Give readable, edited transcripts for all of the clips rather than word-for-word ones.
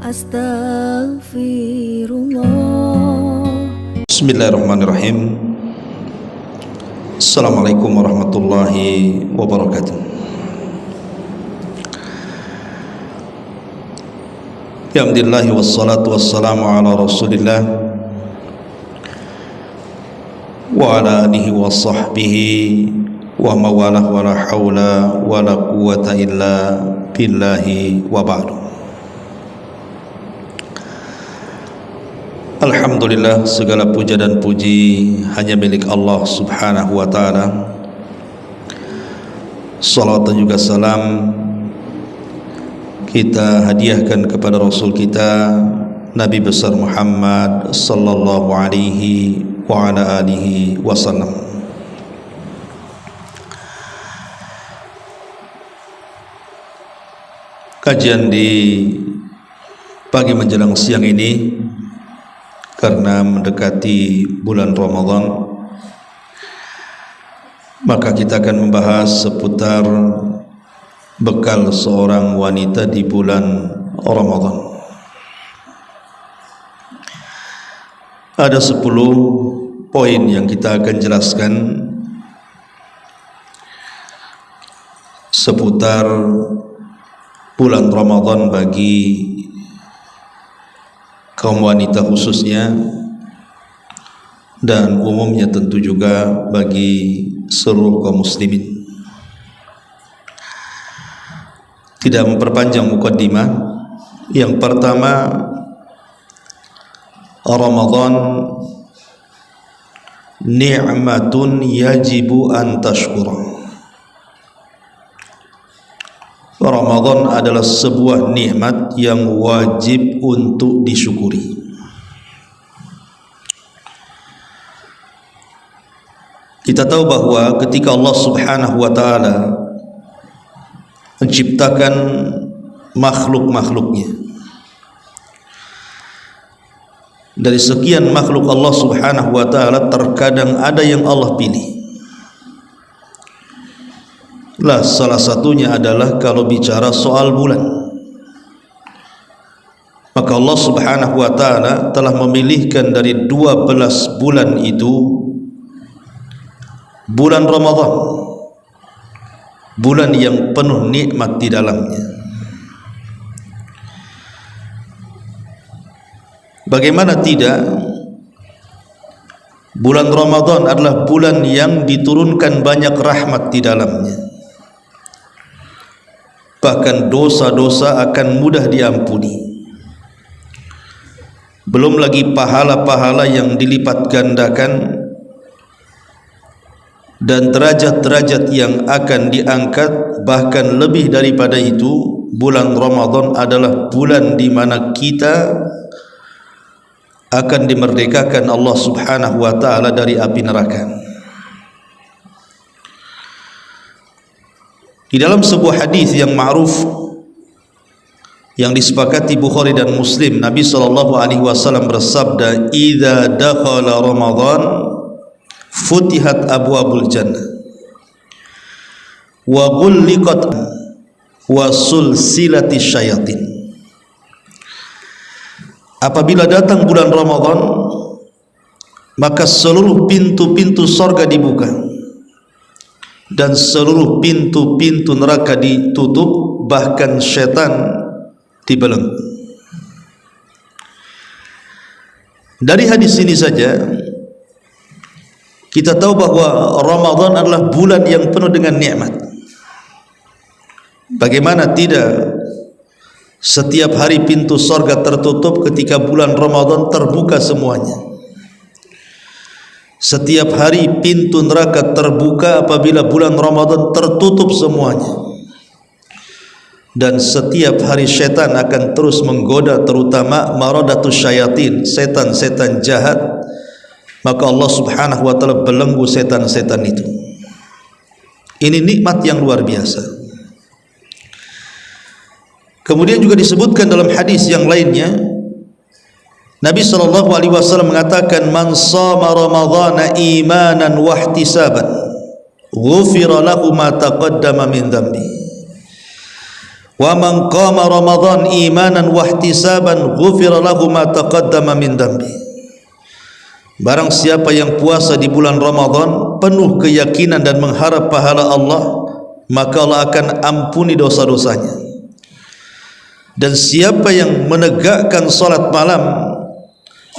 Astaghfirullah. Bismillahirrahmanirrahim. Assalamualaikum warahmatullahi wabarakatuh. Alhamdulillah wassalatu wassalamu ala rasulillah wa ala alihi wa sahbihi wa mawalah wa la hawla wa la quwata illa billahi wa ba'du. Alhamdulillah, segala puja dan puji hanya milik Allah subhanahu wa ta'ala. Salawat dan juga salam kita hadiahkan kepada Rasul kita Nabi besar Muhammad sallallahu alaihi wa ala alihi wasallam. Kajian di pagi menjelang siang ini karena mendekati bulan Ramadan, maka kita akan membahas seputar bekal seorang wanita di bulan Ramadan. Ada 10 poin yang kita akan jelaskan seputar bulan Ramadan bagi kaum wanita khususnya, dan umumnya tentu juga bagi seluruh kaum muslimin. Tidak memperpanjang mukaddimah, yang pertama, Ramadan ni'matun yajibu an tashkura. Ramadan adalah sebuah nikmat yang wajib untuk disyukuri. Kita tahu bahwa ketika Allah subhanahu wa ta'ala menciptakan makhluk-makhluknya, dari sekian makhluk Allah subhanahu wa ta'ala terkadang ada yang Allah pilih. Salah satunya adalah kalau bicara soal bulan, maka Allah subhanahu wa ta'ala telah memilihkan dari 12 bulan itu bulan Ramadan, bulan yang penuh nikmat di dalamnya. Bagaimana tidak, bulan Ramadan adalah bulan yang diturunkan banyak rahmat di dalamnya. Bahkan dosa-dosa akan mudah diampuni. Belum lagi pahala-pahala yang dilipat gandakan dan derajat-derajat yang akan diangkat. Bahkan lebih daripada itu, bulan Ramadan adalah bulan di mana kita akan dimerdekakan Allah subhanahu wa ta'ala dari api neraka. Di dalam sebuah hadis yang ma'ruf yang disepakati Bukhari dan Muslim, Nabi SAW bersabda, "Idza dakhala Ramadan futihat abwabul jannah wa ghulliqat wa sulsilati syayatin." Apabila datang bulan Ramadan, maka seluruh pintu-pintu surga dibuka dan seluruh pintu-pintu neraka ditutup, bahkan syaitan dibelenggu. Dari hadis ini saja kita tahu bahwa Ramadan adalah bulan yang penuh dengan nikmat. Bagaimana tidak, setiap hari pintu surga tertutup, ketika bulan Ramadan terbuka semuanya. Setiap hari pintu neraka terbuka apabila bulan Ramadan tertutup semuanya. Dan setiap hari syaitan akan terus menggoda, terutama maradatus syayatin, setan-setan jahat. Maka Allah subhanahu wa ta'ala belenggu setan-setan itu. Ini nikmat yang luar biasa. Kemudian juga disebutkan dalam hadis yang lainnya, Nabi SAW mengatakan, "Man shama Ramadhana imanan wa ihtisaban, ghufira lahu ma taqaddama min dhanbi." Wa man qama Ramadan imanan wa ihtisaban ghufira lahu ma taqaddama min dhanbi. Barang siapa yang puasa di bulan Ramadan penuh keyakinan dan mengharap pahala Allah, maka Allah akan ampuni dosa-dosanya. Dan siapa yang menegakkan salat malam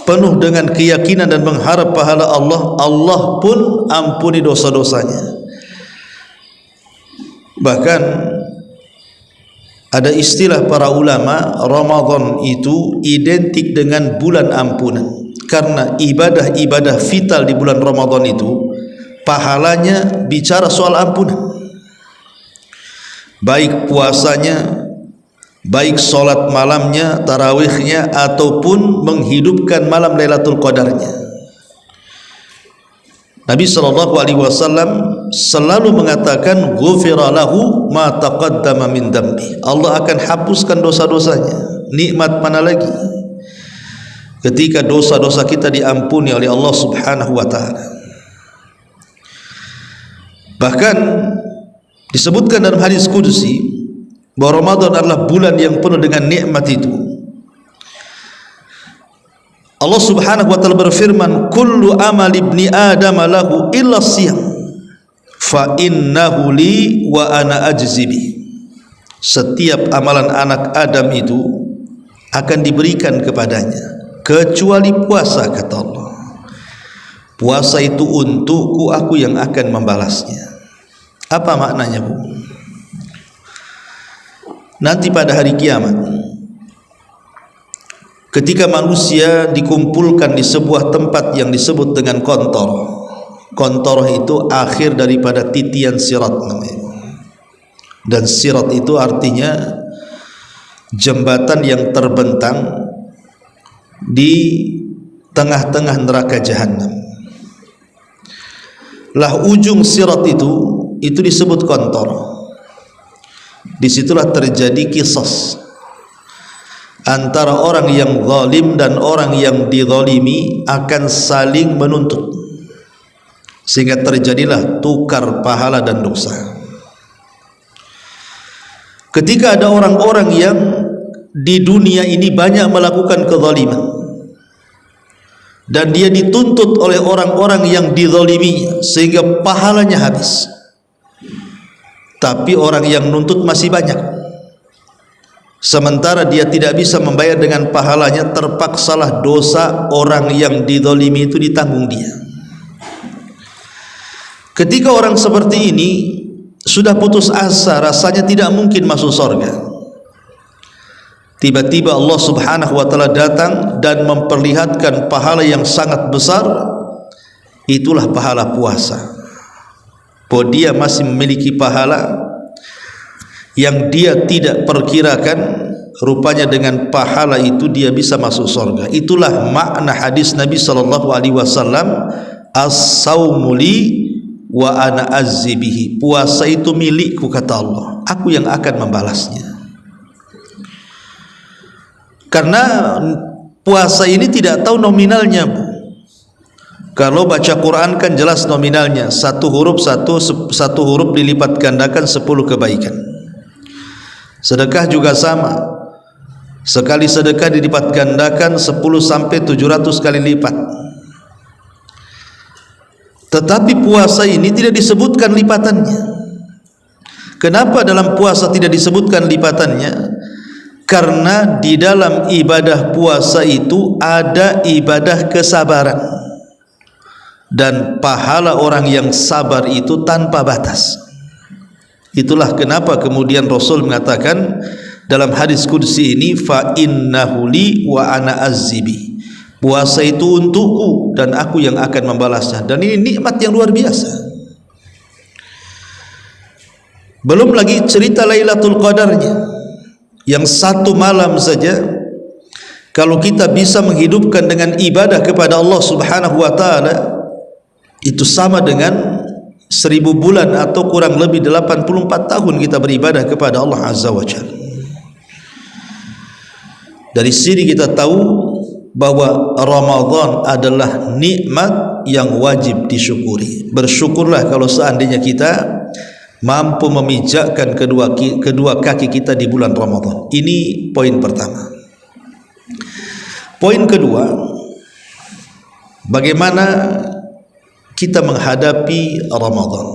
penuh dengan keyakinan dan mengharap pahala Allah, Allah pun ampuni dosa-dosanya. Bahkan ada istilah para ulama, Ramadan itu identik dengan bulan ampunan, karena ibadah-ibadah vital di bulan Ramadan itu pahalanya bicara soal ampunan. Baik puasanya, baik solat malamnya, tarawihnya, ataupun menghidupkan malam Lailatul Qadarnya. Nabi SAW selalu mengatakan ghufira lahu ma taqaddama min dambi. Allah akan hapuskan dosa-dosanya. Nikmat mana lagi ketika dosa-dosa kita diampuni oleh Allah Subhanahu wa taala. Bahkan disebutkan dalam hadis qudsi bahwa Ramadan adalah bulan yang penuh dengan nikmat itu. Allah Subhanahu wa taala berfirman, kullu amal ibni adam lahu illa siyam fa innahu li wa ana ajzi bi. Setiap amalan anak Adam itu akan diberikan kepadanya kecuali puasa, kata Allah. Puasa itu untukku, aku yang akan membalasnya. Apa maknanya, Bu? Nanti pada hari kiamat, ketika manusia dikumpulkan di sebuah tempat yang disebut dengan kontor. Kontor itu akhir daripada titian sirat namanya. Dan sirat itu artinya jembatan yang terbentang di tengah-tengah neraka jahanam. Lah ujung sirat itu disebut kontor. Disitulah terjadi qisas antara orang yang zalim dan orang yang dizalimi, akan saling menuntut, sehingga terjadilah tukar pahala dan dosa. Ketika ada orang-orang yang di dunia ini banyak melakukan kezaliman dan dia dituntut oleh orang-orang yang dizaliminya sehingga pahalanya habis, tapi orang yang nuntut masih banyak, sementara dia tidak bisa membayar dengan pahalanya, terpaksalah dosa orang yang dizalimi itu ditanggung dia. Ketika orang seperti ini sudah putus asa, rasanya tidak mungkin masuk surga, tiba-tiba Allah Subhanahu wa taala datang dan memperlihatkan pahala yang sangat besar. Itulah pahala puasa. Bahwa dia masih memiliki pahala yang dia tidak perkirakan, rupanya dengan pahala itu dia bisa masuk surga. Itulah makna hadis Nabi SAW, as-sawmu li wa ana azzi bihi. Puasa itu milikku, kata Allah, aku yang akan membalasnya. Karena puasa ini tidak tahu nominalnya, Bu. Kalau baca Quran kan jelas nominalnya, satu huruf dilipat gandakan 10 kebaikan. Sedekah juga sama, sekali sedekah dilipat gandakan 10 sampai 700 kali lipat. Tetapi puasa ini tidak disebutkan lipatannya. Kenapa dalam puasa tidak disebutkan lipatannya? Karena di dalam ibadah puasa itu ada ibadah kesabaran, dan pahala orang yang sabar itu tanpa batas. Itulah kenapa kemudian Rasul mengatakan dalam hadis qudsi ini, fa innahu li wa ana azzibi. Puasa itu untukku dan aku yang akan membalasnya. Dan ini nikmat yang luar biasa. Belum lagi cerita Lailatul Qadarnya, yang satu malam saja kalau kita bisa menghidupkan dengan ibadah kepada Allah Subhanahu wa taala, itu sama dengan 1000 bulan atau kurang lebih 84 tahun kita beribadah kepada Allah Azza wa Jalla. Dari sini kita tahu bahwa Ramadan adalah nikmat yang wajib disyukuri. Bersyukurlah kalau seandainya kita mampu memijakkan kedua kaki kita di bulan Ramadan. Ini poin pertama. Poin kedua, bagaimana kita menghadapi Ramadan.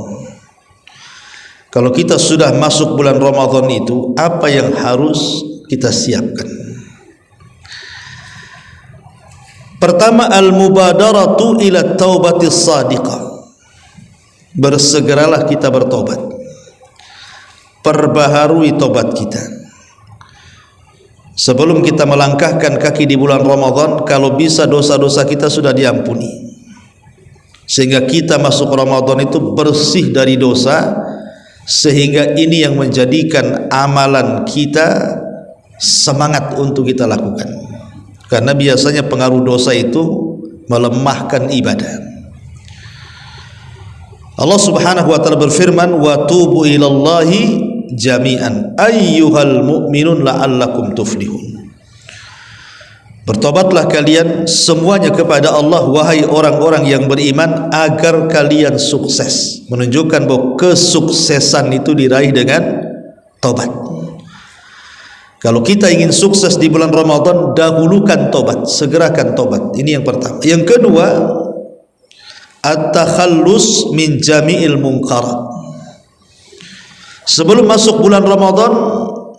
Kalau kita sudah masuk bulan Ramadan itu, apa yang harus kita siapkan? Pertama, al-mubadaratu ila taubatis sadiqah. Bersegeralah kita bertobat. Perbaharui tobat kita. Sebelum kita melangkahkan kaki di bulan Ramadan, kalau bisa dosa-dosa kita sudah diampuni, sehingga kita masuk Ramadan itu bersih dari dosa, sehingga ini yang menjadikan amalan kita semangat untuk kita lakukan. Karena biasanya pengaruh dosa itu melemahkan ibadah. Allah Subhanahu wa taala berfirman, wa tubu ilallahi jami'an ayyuhal mu'minun la'allakum tuflihun. Bertobatlah kalian semuanya kepada Allah, wahai orang-orang yang beriman, agar kalian sukses. Menunjukkan bahwa kesuksesan itu diraih dengan tobat. Kalau kita ingin sukses di bulan Ramadan, dahulukan tobat, segerakan tobat. Ini yang pertama. Yang kedua, at-takhallus min jami'il munkarat. Sebelum masuk bulan Ramadan,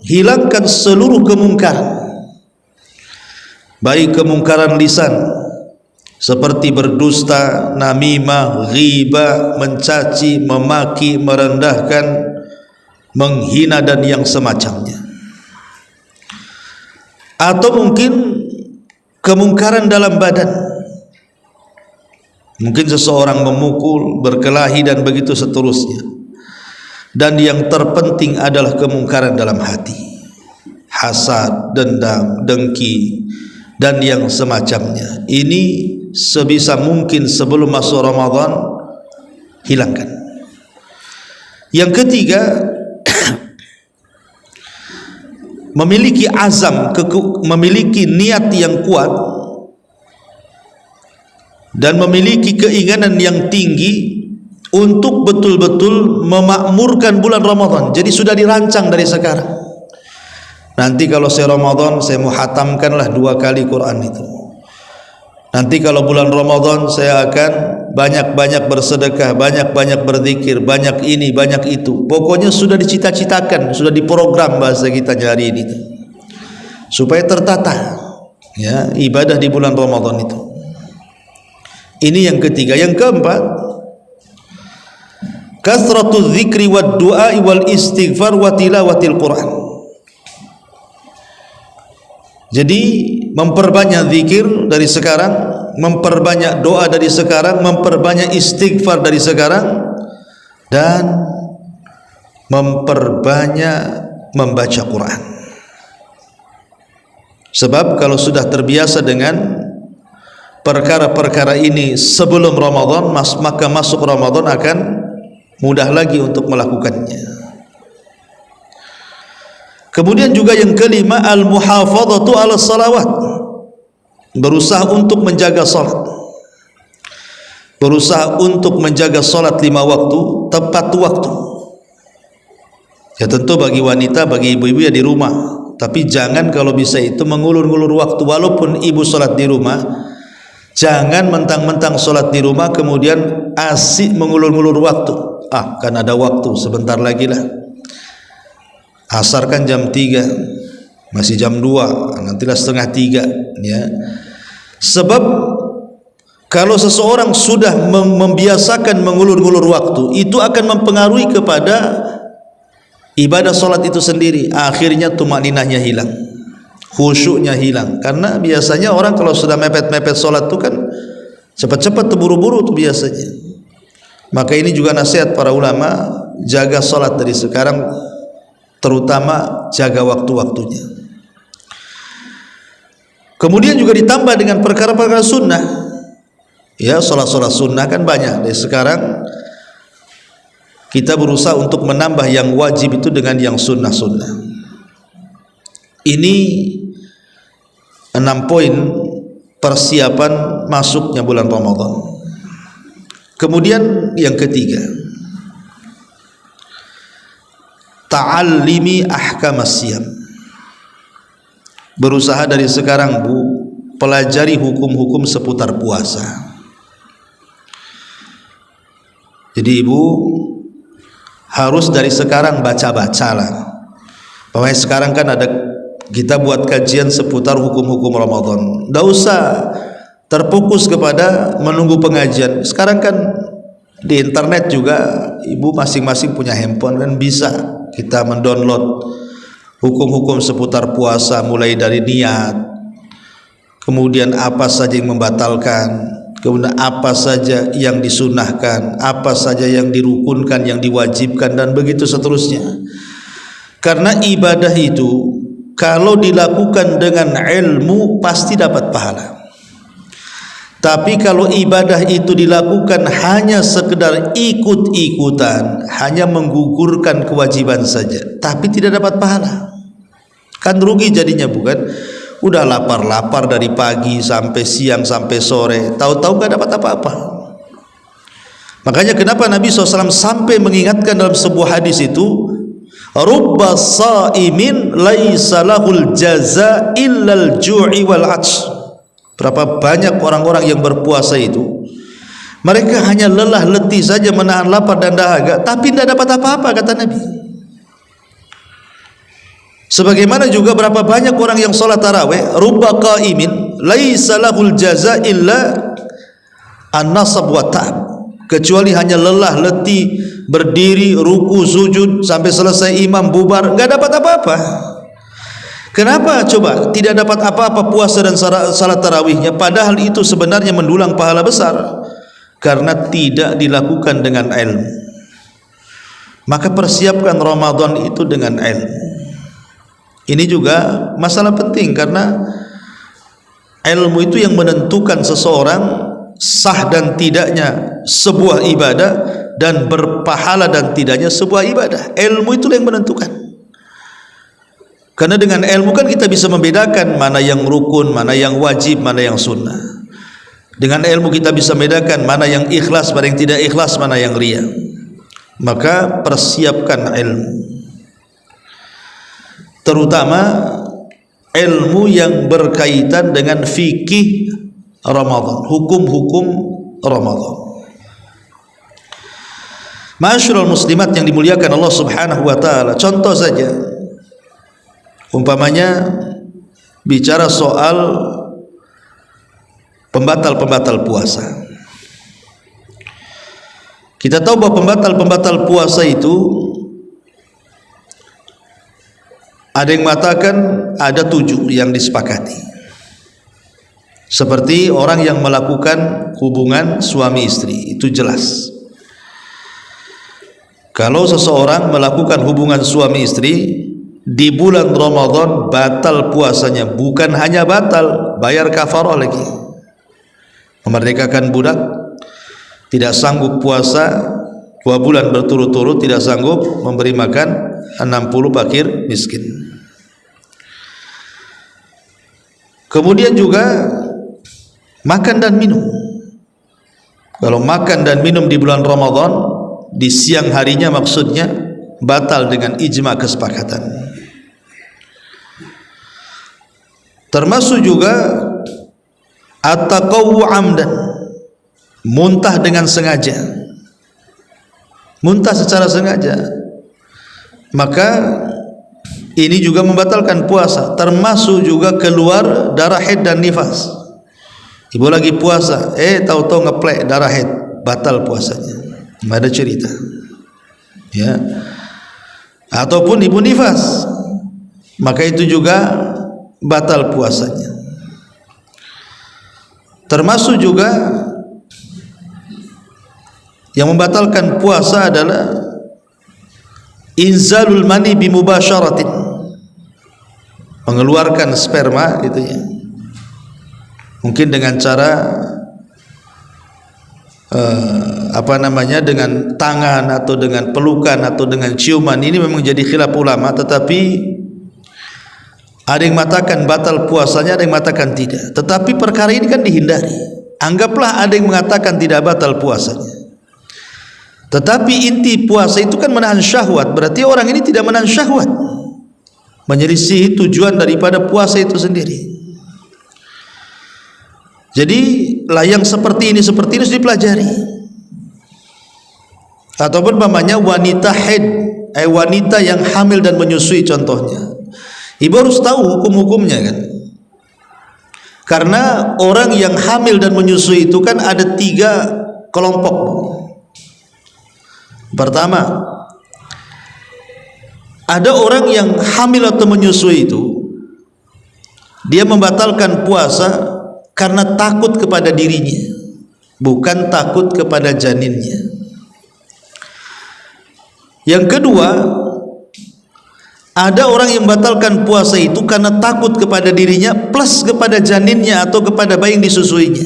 hilangkan seluruh kemungkaran, baik kemungkaran lisan seperti berdusta, namimah, ghibah, mencaci, memaki, merendahkan, menghina dan yang semacamnya. Atau mungkin kemungkaran dalam badan, mungkin seseorang memukul, berkelahi dan begitu seterusnya. Dan yang terpenting adalah kemungkaran dalam hati, hasad, dendam, dengki dan yang semacamnya. Ini sebisa mungkin sebelum masuk Ramadan hilangkan. Yang ketiga, memiliki azam, memiliki niat yang kuat dan memiliki keinginan yang tinggi untuk betul-betul memakmurkan bulan Ramadan. Jadi sudah dirancang dari sekarang. Nanti kalau saya Ramadan, saya mau hatamkanlah 2 kali Quran itu. Nanti kalau bulan Ramadan, saya akan banyak-banyak bersedekah, banyak-banyak berzikir, banyak ini, banyak itu. Pokoknya sudah dicita-citakan, sudah diprogram bahasa kita hari ini, supaya tertata ya ibadah di bulan Ramadan itu. Ini yang ketiga. Yang keempat, kasratu dzikri wad du'a wal istighfar wa tilawatil Quran. Jadi memperbanyak zikir dari sekarang, memperbanyak doa dari sekarang, memperbanyak istighfar dari sekarang, dan memperbanyak membaca Quran. Sebab kalau sudah terbiasa dengan perkara-perkara ini sebelum Ramadan, maka masuk Ramadan akan mudah lagi untuk melakukannya. Kemudian juga yang kelima, al-muhafadzatu 'ala salawat. Berusaha untuk menjaga salat. Berusaha untuk menjaga salat 5 waktu tepat waktu. Ya tentu bagi wanita, bagi ibu-ibu ya di rumah. Tapi jangan kalau bisa itu mengulur-ngulur waktu. Walaupun ibu salat di rumah, jangan mentang-mentang salat di rumah kemudian asik mengulur-ngulur waktu. Kan ada waktu sebentar lagi lah. Asar kan jam 3, masih jam 2, nantilah setengah 3 ya. Sebab kalau seseorang sudah membiasakan mengulur-ngulur waktu, itu akan mempengaruhi kepada ibadah salat itu sendiri. Akhirnya tumaninahnya hilang, khusyuknya hilang. Karena biasanya orang kalau sudah mepet-mepet salat itu kan cepat-cepat terburu-buru tuh biasanya. Maka ini juga nasihat para ulama, jaga salat dari sekarang, terutama jaga waktu-waktunya. Kemudian juga ditambah dengan perkara-perkara sunnah. Ya, salat-salat sunnah kan banyak. Dari sekarang kita berusaha untuk menambah yang wajib itu dengan yang sunnah-sunnah. Ini 6 poin persiapan masuknya bulan Ramadan. Kemudian yang ketiga, ta'allimi ahkamas siyam. Berusaha dari sekarang Bu, pelajari hukum-hukum seputar puasa. Jadi Ibu harus dari sekarang baca-bacalah. Pokoknya sekarang kan ada kita buat kajian seputar hukum-hukum Ramadan. Tidak usah terfokus kepada menunggu pengajian. Sekarang kan di internet juga Ibu masing-masing punya handphone, kan bisa kita mendownload hukum-hukum seputar puasa, mulai dari niat, kemudian apa saja yang membatalkan, kemudian apa saja yang disunahkan, apa saja yang dirukunkan, yang diwajibkan, dan begitu seterusnya. Karena ibadah itu kalau dilakukan dengan ilmu pasti dapat pahala. Tapi kalau ibadah itu dilakukan hanya sekedar ikut-ikutan, hanya menggugurkan kewajiban saja, tapi tidak dapat pahala, kan rugi jadinya, bukan? Udah lapar-lapar dari pagi sampai siang sampai sore, tahu-tahu gak dapat apa-apa. Makanya kenapa Nabi SAW sampai mengingatkan dalam sebuah hadis itu, rubba sa'imin laisa lahul jaza illal ju'i wal 'atsy. Berapa banyak orang-orang yang berpuasa itu, mereka hanya lelah letih saja menahan lapar dan dahaga, tapi tidak dapat apa-apa, kata Nabi. Sebagaimana juga berapa banyak orang yang sholat tarawih, rubba qa'imin laisa lahul jaza illa an-nasab wa ta'ab, kecuali hanya lelah letih berdiri, ruku, sujud sampai selesai imam bubar, enggak dapat apa-apa. Kenapa coba tidak dapat apa-apa puasa dan salat tarawihnya, padahal itu sebenarnya mendulang pahala besar? Karena tidak dilakukan dengan ilmu. Maka persiapkan Ramadan itu dengan ilmu. Ini juga masalah penting, karena ilmu itu yang menentukan seseorang sah dan tidaknya sebuah ibadah, dan berpahala dan tidaknya sebuah ibadah. Ilmu itu yang menentukan. Karena dengan ilmu kan kita bisa membedakan mana yang rukun, mana yang wajib, mana yang sunnah. Dengan ilmu kita bisa membedakan mana yang ikhlas, mana yang tidak ikhlas, mana yang riya. Maka persiapkan ilmu, terutama ilmu yang berkaitan dengan fikih Ramadan, hukum-hukum Ramadan. Ma'asyiral muslimat yang dimuliakan Allah Subhanahu wa taala, contoh saja, umpamanya bicara soal pembatal-pembatal puasa. Kita tahu bahwa pembatal-pembatal puasa itu ada yang mengatakan ada 7 yang disepakati. Seperti orang yang melakukan hubungan suami istri, itu jelas. Kalau seseorang melakukan hubungan suami istri di bulan Ramadan, batal puasanya. Bukan hanya batal, bayar kafarah lagi. Memerdekakan budak, tidak sanggup puasa 2 bulan berturut-turut, tidak sanggup memberi makan 60 fakir miskin. Kemudian juga makan dan minum. Kalau makan dan minum di bulan Ramadan di siang harinya, maksudnya batal dengan ijma kesepakatan. Termasuk juga at-taqawwu amdan, muntah dengan sengaja, muntah secara sengaja, maka ini juga membatalkan puasa. Termasuk juga keluar darah haid dan nifas. Ibu lagi puasa, tahu-tahu ngeplek darah haid, batal puasanya, nggak ada cerita, ya. Ataupun ibu nifas, maka itu juga batal puasanya. Termasuk juga yang membatalkan puasa adalah inzalul mani bimubasyaratin, mengeluarkan sperma gitu ya, mungkin dengan cara dengan tangan atau dengan pelukan atau dengan ciuman. Ini memang jadi khilaf ulama, tetapi ada yang mengatakan batal puasanya, ada yang mengatakan tidak. Tetapi perkara ini kan dihindari. Anggaplah ada yang mengatakan tidak batal puasanya, Tetapi inti puasa itu kan menahan syahwat, berarti orang ini tidak menahan syahwat, menyelisihi tujuan daripada puasa itu sendiri. Jadi yang seperti ini harus dipelajari. Ataupun namanya wanita haid, wanita yang hamil dan menyusui contohnya, ibu harus tahu hukum-hukumnya kan. Karena orang yang hamil dan menyusui itu kan ada 3 kelompok. Pertama, ada orang yang hamil atau menyusui itu dia membatalkan puasa karena takut kepada dirinya, bukan takut kepada janinnya. Yang kedua, ada orang yang membatalkan puasa itu karena takut kepada dirinya plus kepada janinnya atau kepada bayi yang disusuinya.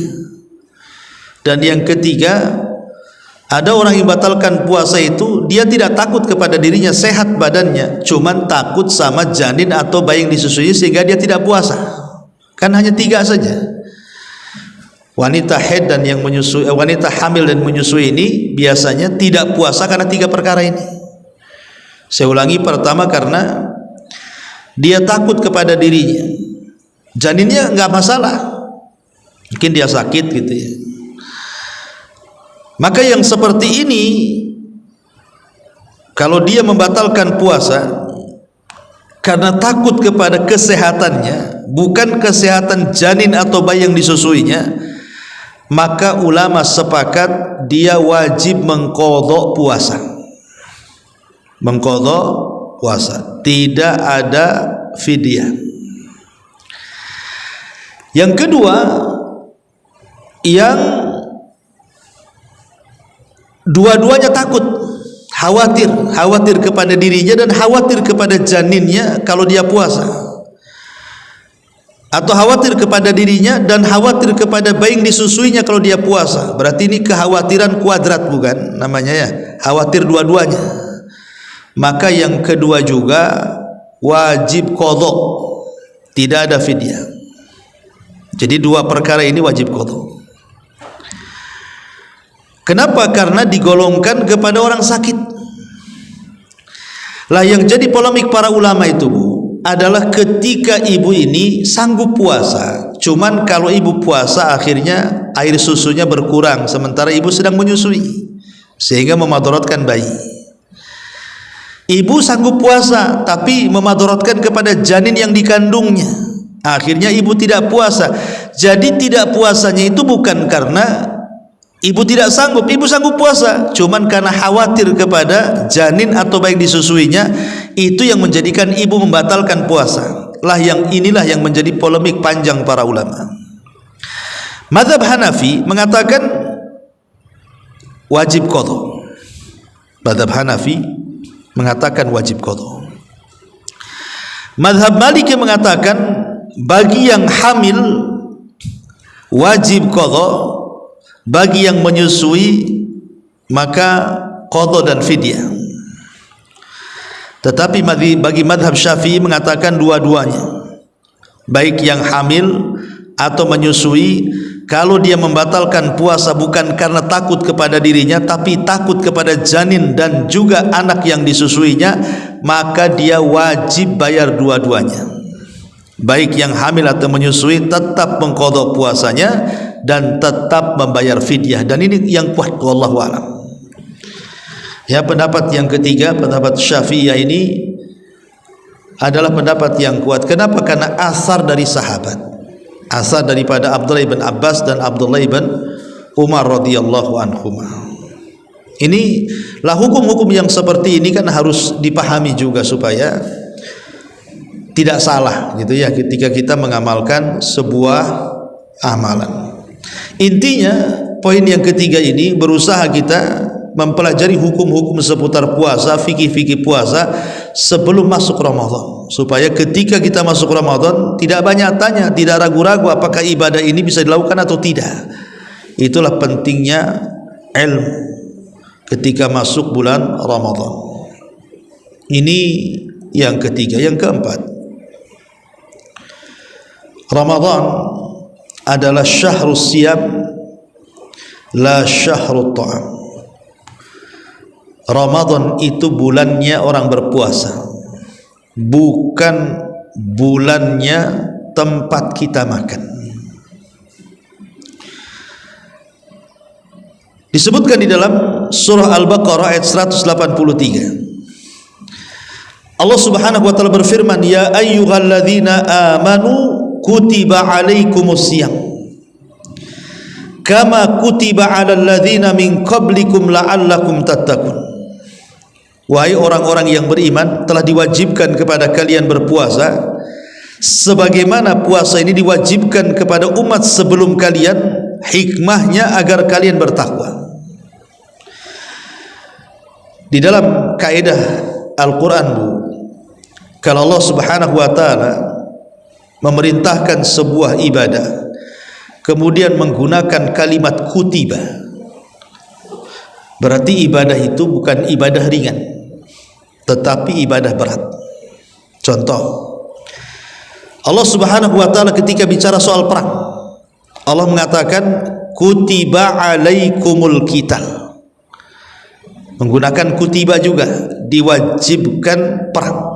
Dan yang ketiga, ada orang yang batalkan puasa itu dia tidak takut kepada dirinya, sehat badannya, cuman takut sama janin atau bayi yang disusui sehingga dia tidak puasa. Kan hanya 3 saja. Wanita haid dan yang menyusui, wanita hamil dan menyusui ini biasanya tidak puasa karena 3 perkara ini. Saya ulangi, pertama karena dia takut kepada dirinya, janinnya nggak masalah, mungkin dia sakit gitu ya. Maka yang seperti ini kalau dia membatalkan puasa karena takut kepada kesehatannya, bukan kesehatan janin atau bayi yang disusuinya, maka ulama sepakat dia wajib mengqadha puasa. Mengqadha puasa, tidak ada fidyah. Yang kedua, yang dua-duanya takut, khawatir kepada dirinya dan khawatir kepada janinnya kalau dia puasa, atau khawatir kepada dirinya dan khawatir kepada bayi yang disusuinya kalau dia puasa. Berarti ini kekhawatiran kuadrat, bukan namanya ya, khawatir dua-duanya. Maka yang kedua juga wajib qadha, tidak ada fidyah. Jadi 2 perkara ini wajib qadha. Kenapa? Karena digolongkan kepada orang sakit. Lah yang jadi polemik para ulama itu, Bu, adalah ketika ibu ini sanggup puasa, cuman kalau ibu puasa akhirnya air susunya berkurang sementara ibu sedang menyusui sehingga memadaratkan bayi. Ibu sanggup puasa tapi memadaratkan kepada janin yang dikandungnya, akhirnya ibu tidak puasa. Jadi tidak puasanya itu bukan karena ibu tidak sanggup, ibu sanggup puasa, cuman karena khawatir kepada janin atau bayi disusuinya, itu yang menjadikan ibu membatalkan puasa. Inilah yang menjadi polemik panjang para ulama. Mazhab Hanafi mengatakan wajib qadha. Mazhab Hanafi mengatakan wajib qadha. Mazhab Maliki mengatakan bagi yang hamil wajib qadha, bagi yang menyusui maka qadha dan fidyah. Tetapi bagi madhab Syafi'i mengatakan dua-duanya, baik yang hamil atau menyusui, kalau dia membatalkan puasa bukan karena takut kepada dirinya tapi takut kepada janin dan juga anak yang disusuinya, maka dia wajib bayar dua-duanya. Baik yang hamil atau menyusui tetap mengqadha puasanya dan tetap membayar fidyah, dan ini yang kuat, wallahu a'lam. Ya, pendapat yang ketiga, pendapat Syafi'iyah ini adalah pendapat yang kuat. Kenapa? Karena asar dari sahabat, asar daripada Abdullah bin Abbas dan Abdullah bin Umar radhiyallahu anhuma. Inilah hukum-hukum yang seperti ini kan harus dipahami juga supaya tidak salah gitu ya ketika kita mengamalkan sebuah amalan. Intinya poin yang ketiga ini berusaha kita mempelajari hukum-hukum seputar puasa, fikih-fikih puasa sebelum masuk Ramadan, supaya ketika kita masuk Ramadan tidak banyak tanya, tidak ragu-ragu apakah ibadah ini bisa dilakukan atau tidak. Itulah pentingnya ilmu ketika masuk bulan Ramadan. Ini yang ketiga. Yang keempat, Ramadan adalah syahrus siyam la syahrut ta'am. Ramadan itu bulannya orang berpuasa, bukan bulannya tempat kita makan. Disebutkan di dalam surah Al-Baqarah ayat 183. Allah Subhanahu wa taala berfirman, "Ya ayyuhalladzina amanu kutiba alaikumusiyam kama kutiba 'alal ladzina min qablikum la'allakum tattaqun." Wahai orang-orang yang beriman, telah diwajibkan kepada kalian berpuasa sebagaimana puasa ini diwajibkan kepada umat sebelum kalian, hikmahnya agar kalian bertakwa. Di dalam kaidah Al-Quran, kalau Allah Subhanahu wa ta'ala memerintahkan sebuah ibadah kemudian menggunakan kalimat kutiba, berarti ibadah itu bukan ibadah ringan, tetapi ibadah berat. Contoh, Allah Subhanahu wa ta'ala ketika bicara soal perang, Allah mengatakan kutiba alaikumul qital. Menggunakan kutiba juga, diwajibkan perang.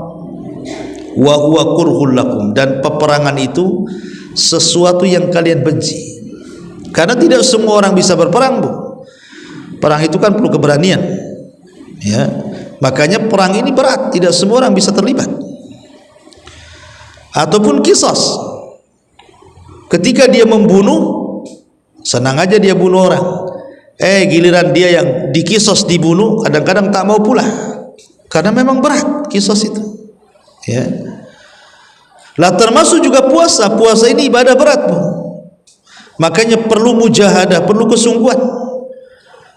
Wa huwa kurhul lakum, dan peperangan itu sesuatu yang kalian benci. Karena tidak semua orang bisa berperang, Bu. Perang itu kan perlu keberanian, ya. Makanya perang ini berat, tidak semua orang bisa terlibat. Ataupun kisos, ketika dia membunuh, senang aja dia bunuh orang. Giliran dia yang dikisos dibunuh, kadang-kadang tak mau pula, karena memang berat kisos itu, ya. Lah termasuk juga puasa. Puasa ini ibadah berat, Bu. Makanya perlu mujahadah, perlu kesungguhan.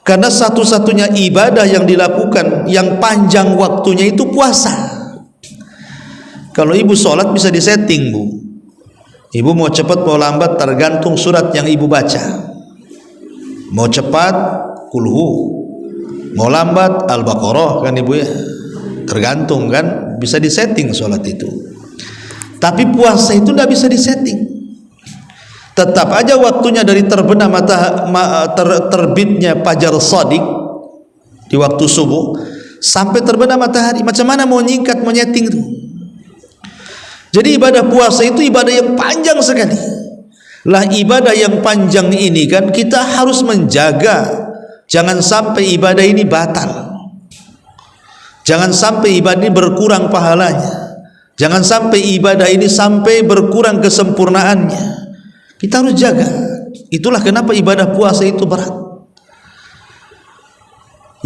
Karena satu-satunya ibadah yang dilakukan yang panjang waktunya itu puasa. Kalau ibu sholat bisa disetting, Bu. Ibu mau cepat mau lambat tergantung surat yang ibu baca. Mau cepat kulhu, mau lambat Al-Baqarah, kan ibu ya. Tergantung kan, bisa disetting sholat itu. Tapi puasa itu tidak bisa disetting. Tetap aja waktunya dari terbenam terbitnya fajar shadiq di waktu subuh sampai terbenam matahari. Macam mana mau nyingkat, mau nyeting itu? Jadi ibadah puasa itu ibadah yang panjang sekali. Lah ibadah yang panjang ini kan kita harus menjaga, jangan sampai ibadah ini batal, jangan sampai ibadah ini berkurang pahalanya, jangan sampai ibadah ini sampai berkurang kesempurnaannya. Kita harus jaga. Itulah kenapa ibadah puasa itu berat.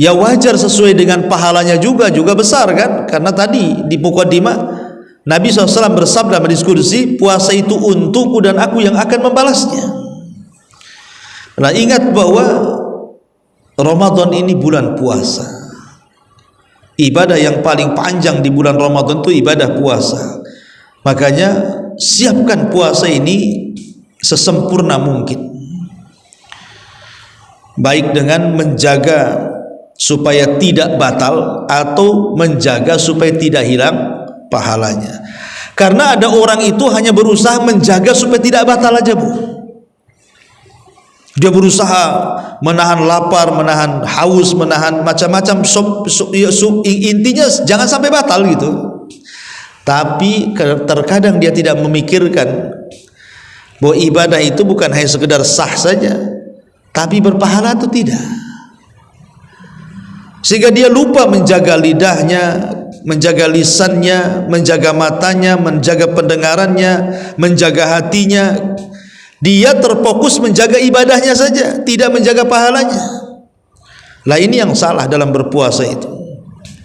Ya wajar, sesuai dengan pahalanya juga besar kan. Karena tadi di Muqaddimah Nabi SAW bersabda berdiskusi, puasa itu untukku dan aku yang akan membalasnya. Nah, ingat bahwa Ramadan ini bulan puasa. Ibadah yang paling panjang di bulan Ramadan itu ibadah puasa. Makanya siapkan puasa ini sesempurna mungkin. Baik dengan menjaga supaya tidak batal atau menjaga supaya tidak hilang pahalanya. Karena ada orang itu hanya berusaha menjaga supaya tidak batal aja, Bu. Dia berusaha menahan lapar, menahan haus, menahan macam-macam, intinya jangan sampai batal gitu. Tapi terkadang dia tidak memikirkan bahwa ibadah itu bukan hanya sekedar sah saja, tapi berpahala atau tidak. Sehingga dia lupa menjaga lidahnya, menjaga lisannya, menjaga matanya, menjaga pendengarannya, menjaga hatinya. Dia terfokus menjaga ibadahnya saja, tidak menjaga pahalanya. Lah ini yang salah dalam berpuasa itu.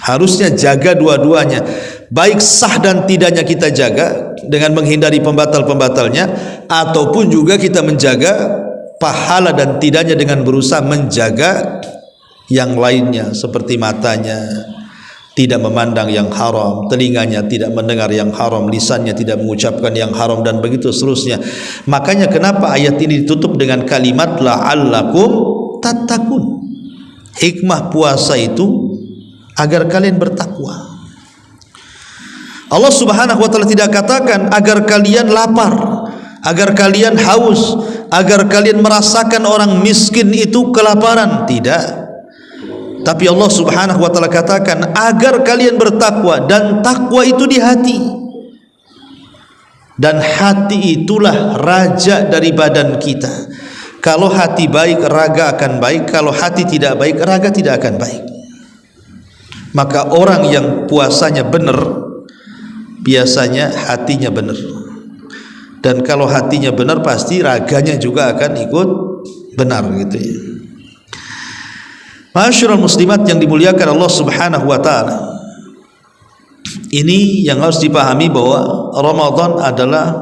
Harusnya jaga dua-duanya. Baik sah dan tidaknya kita jaga dengan menghindari pembatal-pembatalnya, ataupun juga kita menjaga pahala dan tidaknya dengan berusaha menjaga yang lainnya, seperti matanya tidak memandang yang haram, telinganya tidak mendengar yang haram, lisannya tidak mengucapkan yang haram, dan begitu seterusnya. Makanya kenapa ayat ini ditutup dengan kalimat la'allakum tattaqun. Hikmah puasa itu agar kalian bertakwa. Allah Subhanahu wa taala tidak katakan agar kalian lapar, agar kalian haus, agar kalian merasakan orang miskin itu kelaparan. Tidak. Tapi Allah Subhanahu wa taala katakan agar kalian bertakwa, dan takwa itu di hati. Dan hati itulah raja dari badan kita. Kalau hati baik, raga akan baik. Kalau hati tidak baik, raga tidak akan baik. Maka orang yang puasanya benar, biasanya hatinya benar. Dan kalau hatinya benar, pasti raganya juga akan ikut benar, gitu ya. Ma'asyiral muslimat yang dimuliakan Allah Subhanahu wa taala. Ini yang harus dipahami, bahwa Ramadan adalah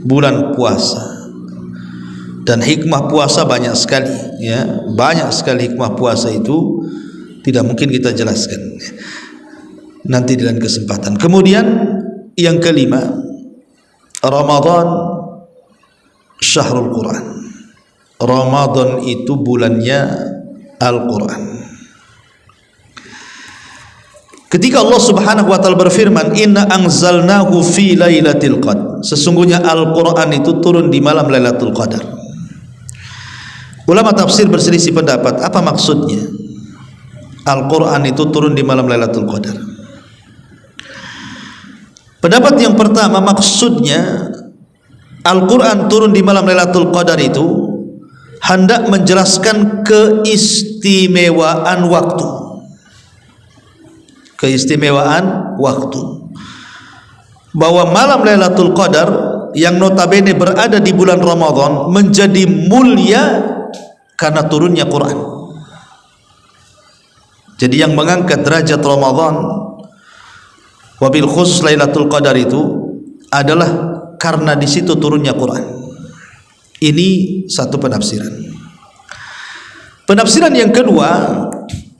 bulan puasa. Dan hikmah puasa banyak sekali, ya. Banyak sekali hikmah puasa itu, tidak mungkin kita jelaskan nanti di lain kesempatan. Kemudian yang kelima, Ramadan Syahrul Quran. Ramadan itu bulannya Al-Quran. Ketika Allah Subhanahu wa taala berfirman, "Inna anzalnahu fi lailatul qadar." Sesungguhnya Al-Quran itu turun di malam Lailatul Qadar. Ulama tafsir berselisih pendapat apa maksudnya Al-Quran itu turun di malam Lailatul Qadar. Pendapat yang pertama, maksudnya Al-Quran turun di malam Lailatul Qadar itu hendak menjelaskan keistimewaan waktu. Keistimewaan waktu. Bahwa malam Lailatul Qadar yang notabene berada di bulan Ramadan menjadi mulia karena turunnya Quran. Jadi yang mengangkat derajat Ramadan, wabil khusus Lailatul Qadar, itu adalah karena di situ turunnya Quran. Ini satu penafsiran. Penafsiran yang kedua,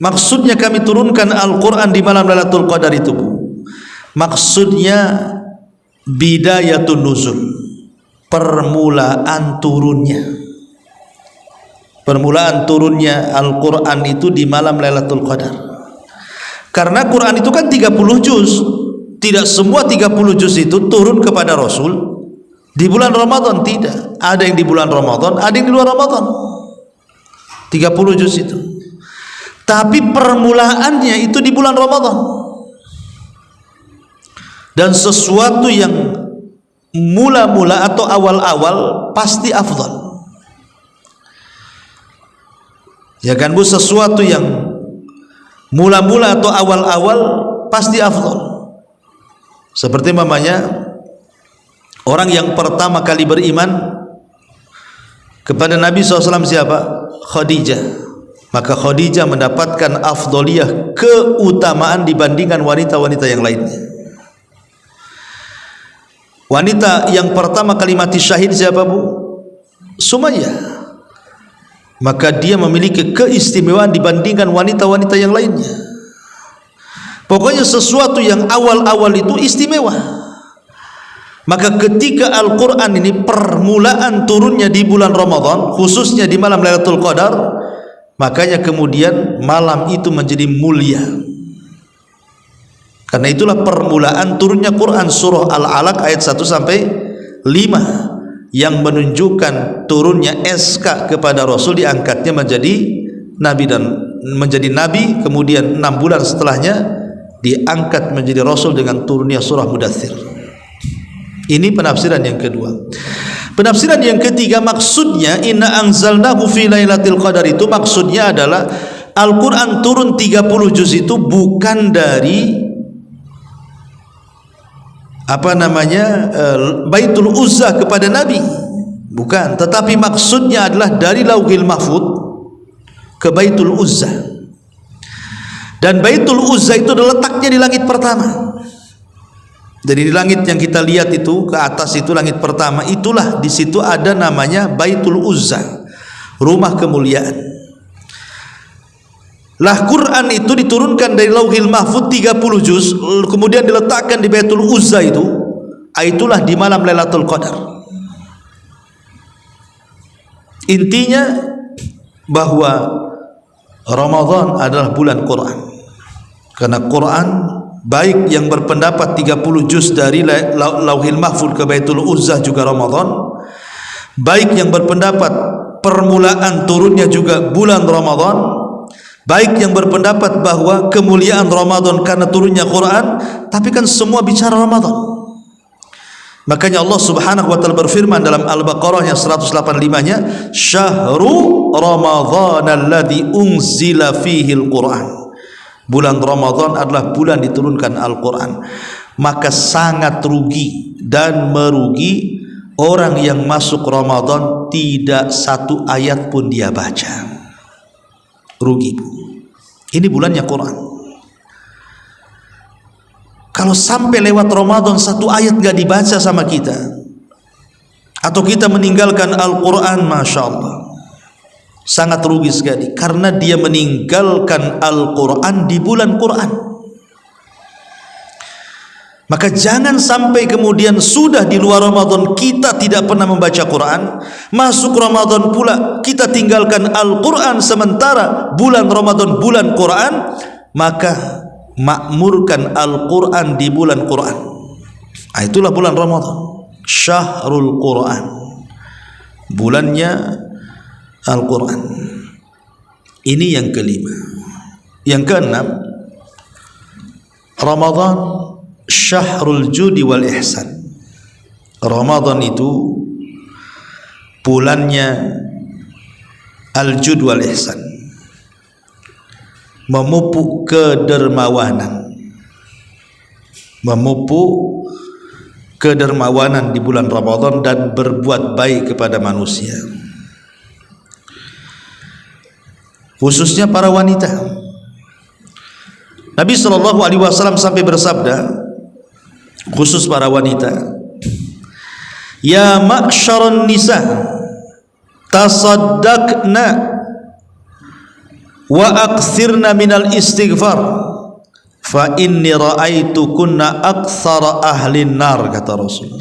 maksudnya kami turunkan Al-Quran di malam Lailatul Qadar itu, maksudnya bidayatun nuzul, permulaan turunnya. Permulaan turunnya Al-Quran itu di malam Lailatul Qadar. Karena Quran itu kan 30 juz. Tidak semua 30 juz itu turun kepada Rasul di bulan Ramadan, tidak. Ada yang di bulan Ramadan, ada yang di luar Ramadan. 30 juz itu. Tapi permulaannya itu di bulan Ramadan. Dan sesuatu yang mula-mula atau awal-awal pasti afdal. Ya kan Bu, sesuatu yang mula-mula atau awal-awal pasti afdal. Seperti mamanya orang yang pertama kali beriman kepada Nabi SAW siapa? Khadijah. Maka Khadijah mendapatkan afdoliyah, keutamaan dibandingkan wanita-wanita yang lainnya. Wanita yang pertama kali mati syahid siapa Bu? Sumayyah. Maka dia memiliki keistimewaan dibandingkan wanita-wanita yang lainnya. Pokoknya sesuatu yang awal-awal itu istimewa. Maka ketika Al-Quran ini permulaan turunnya di bulan Ramadan, khususnya di malam Lailatul Qadar, makanya kemudian malam itu menjadi mulia. Karena itulah permulaan turunnya Quran, surah Al-Alaq ayat 1 sampai 5, yang menunjukkan turunnya SK kepada Rasul, diangkatnya menjadi nabi, dan menjadi nabi, kemudian 6 bulan setelahnya diangkat menjadi Rasul dengan turunnya surah Mudaththir. Ini penafsiran yang kedua. Penafsiran yang ketiga, maksudnya inna anzalnahu fi lailatul qadar, itu maksudnya adalah Al-Quran turun 30 juz itu bukan dari Baitul Uzzah kepada Nabi, bukan, tetapi maksudnya adalah dari Lauhil Mahfud ke Baitul Uzzah. Dan Baitul Uzzah itu letaknya di langit pertama. Jadi di langit yang kita lihat itu, ke atas itu langit pertama, itulah di situ ada namanya Baitul Uzzah, rumah kemuliaan. Lah Quran itu diturunkan dari Lauhil Mahfud 30 juz, kemudian diletakkan di Baitul Uzzah itu, itulah di malam Lailatul Qadar. Intinya bahwa Ramadan adalah bulan Quran. Karena Quran, baik yang berpendapat 30 juz dari Lauhil Mahfud ke Baitul Uzzah juga Ramadan, baik yang berpendapat permulaan turunnya juga bulan Ramadan, Baik yang berpendapat bahwa kemuliaan Ramadan karena turunnya Quran, tapi kan semua bicara Ramadan. Makanya Allah Subhanahu wa taala berfirman dalam Al-Baqarah yang 185-nya, "Syahrul Ramadhan alladzi unzila fihi al-Quran." Bulan Ramadan adalah bulan diturunkan Al-Quran. Maka sangat rugi dan merugi orang yang masuk Ramadan tidak satu ayat pun dia baca. Rugi, Bu. Ini bulannya Quran. Kalau sampai lewat Ramadan satu ayat gak dibaca sama kita, atau kita meninggalkan Al-Quran, Masya Allah, sangat rugi sekali, karena dia meninggalkan Al-Quran di bulan Quran. Maka jangan sampai kemudian sudah di luar Ramadan kita tidak pernah membaca Quran, masuk Ramadan pula kita tinggalkan Al-Quran, sementara bulan Ramadan bulan Quran. Maka makmurkan Al-Quran di bulan Quran. Nah, itulah bulan Ramadan, Syahrul Quran, bulannya Al-Quran. Ini yang kelima. Yang keenam, Ramadan Syahrul Judi wal Ihsan. Ramadan itu bulannya Al-Jud wal Ihsan, memupuk kedermawanan, memupuk kedermawanan di bulan Ramadan dan berbuat baik kepada manusia, khususnya para wanita. Nabi SAW sampai bersabda, khusus para wanita, "Ya ma'syaran nisa, tasaddaqna wa aktsirna minal istighfar, fa inni ra'aitu kunna aktsara ahlin nar," kata Rasul.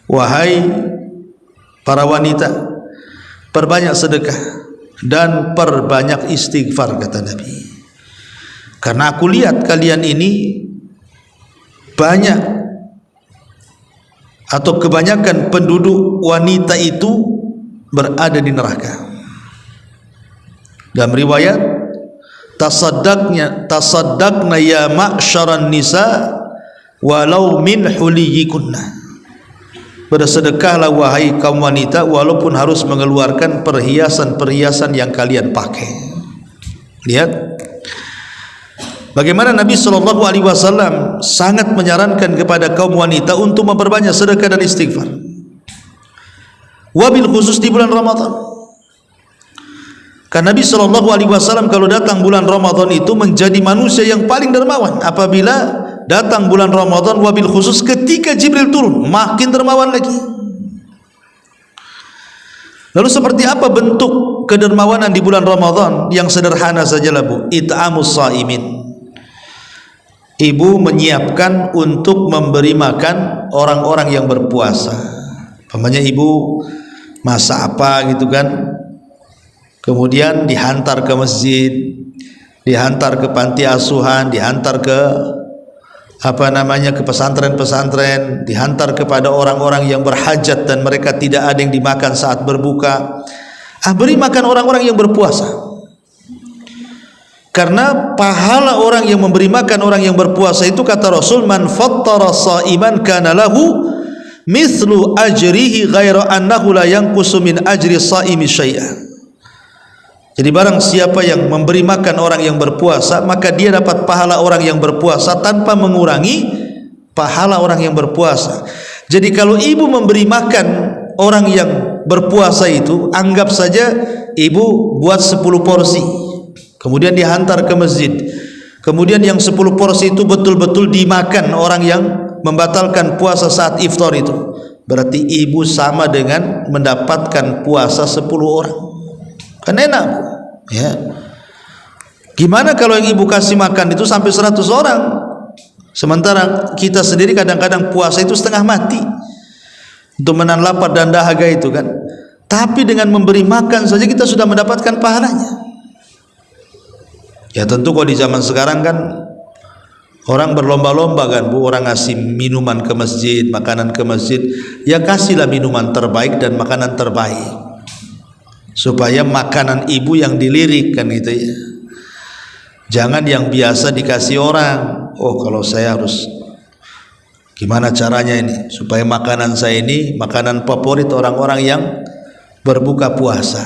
Wahai para wanita, perbanyak sedekah dan perbanyak istighfar, kata Nabi. Karena aku lihat kalian ini banyak atau kebanyakan penduduk wanita itu berada di neraka. Dalam riwayat, tasaddaqna ya ma'syaran nisa walau min huliyikunna. Bersedekahlah wahai kaum wanita walaupun harus mengeluarkan perhiasan-perhiasan yang kalian pakai. Lihat bagaimana Nabi SAW sangat menyarankan kepada kaum wanita untuk memperbanyak sedekah dan istighfar, wabil khusus di bulan Ramadan. Karena Nabi SAW kalau datang bulan Ramadan itu menjadi manusia yang paling dermawan. Apabila datang bulan Ramadan, wabil khusus ketika Jibril turun, makin dermawan lagi. Lalu seperti apa bentuk kedermawanan di bulan Ramadan? Yang sederhana sajalah, Bu. It'amus shaimin. Ibu menyiapkan untuk memberi makan orang-orang yang berpuasa. Pamannya ibu masak apa gitu kan, kemudian dihantar ke masjid, dihantar ke panti asuhan, dihantar ke ke pesantren-pesantren, dihantar kepada orang-orang yang berhajat dan mereka tidak ada yang dimakan saat berbuka. Beri makan orang-orang yang berpuasa. Karena pahala orang yang memberi makan orang yang berpuasa itu, kata Rasul, man fattara shaiman kana lahu mithlu ajrihi ghaira annahu la yanqusu min ajri shaimi syai'a. Jadi barang siapa yang memberi makan orang yang berpuasa, maka dia dapat pahala orang yang berpuasa tanpa mengurangi pahala orang yang berpuasa. Jadi kalau ibu memberi makan orang yang berpuasa itu, anggap saja ibu buat 10 porsi, kemudian dihantar ke masjid, kemudian yang 10 porsi itu betul-betul dimakan orang yang membatalkan puasa saat iftar itu, berarti ibu sama dengan mendapatkan puasa 10 orang. Kan enak, Bu, ya. Gimana kalau yang ibu kasih makan itu sampai 100 orang, sementara kita sendiri kadang-kadang puasa itu setengah mati untuk menahan lapar dan dahaga itu kan. Tapi dengan memberi makan saja kita sudah mendapatkan pahalanya. Ya tentu kalau di zaman sekarang kan orang berlomba-lomba kan, Bu, orang ngasih minuman ke masjid, makanan ke masjid, ya kasihlah minuman terbaik dan makanan terbaik supaya makanan ibu yang dilirik kan gitu ya. Jangan yang biasa dikasih orang. Oh, kalau saya harus gimana caranya ini supaya makanan saya ini makanan favorit orang-orang yang berbuka puasa.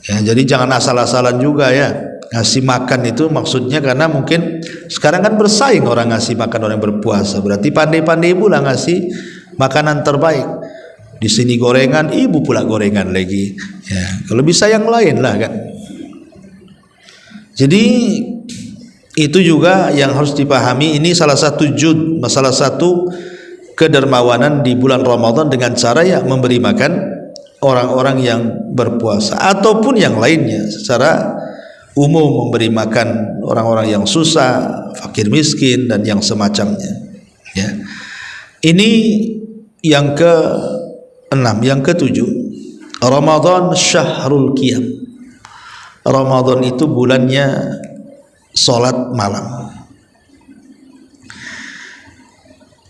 Ya, jadi jangan asal-asalan juga ya ngasih makan itu, maksudnya karena mungkin sekarang kan bersaing orang ngasih makan orang yang berpuasa, berarti pandai-pandai pula ngasih makanan terbaik. Di sini gorengan, ibu pula gorengan lagi. Ya, kalau bisa yang lain lah kan. Jadi itu juga yang harus dipahami. Ini salah satu salah satu kedermawanan di bulan Ramadan dengan cara ya memberi makan orang-orang yang berpuasa ataupun yang lainnya secara umum, memberi makan orang-orang yang susah, fakir miskin dan yang semacamnya. Ya. Ini yang ke-6, yang ke-7. Ramadan syahrul qiyam. Ramadan itu bulannya salat malam.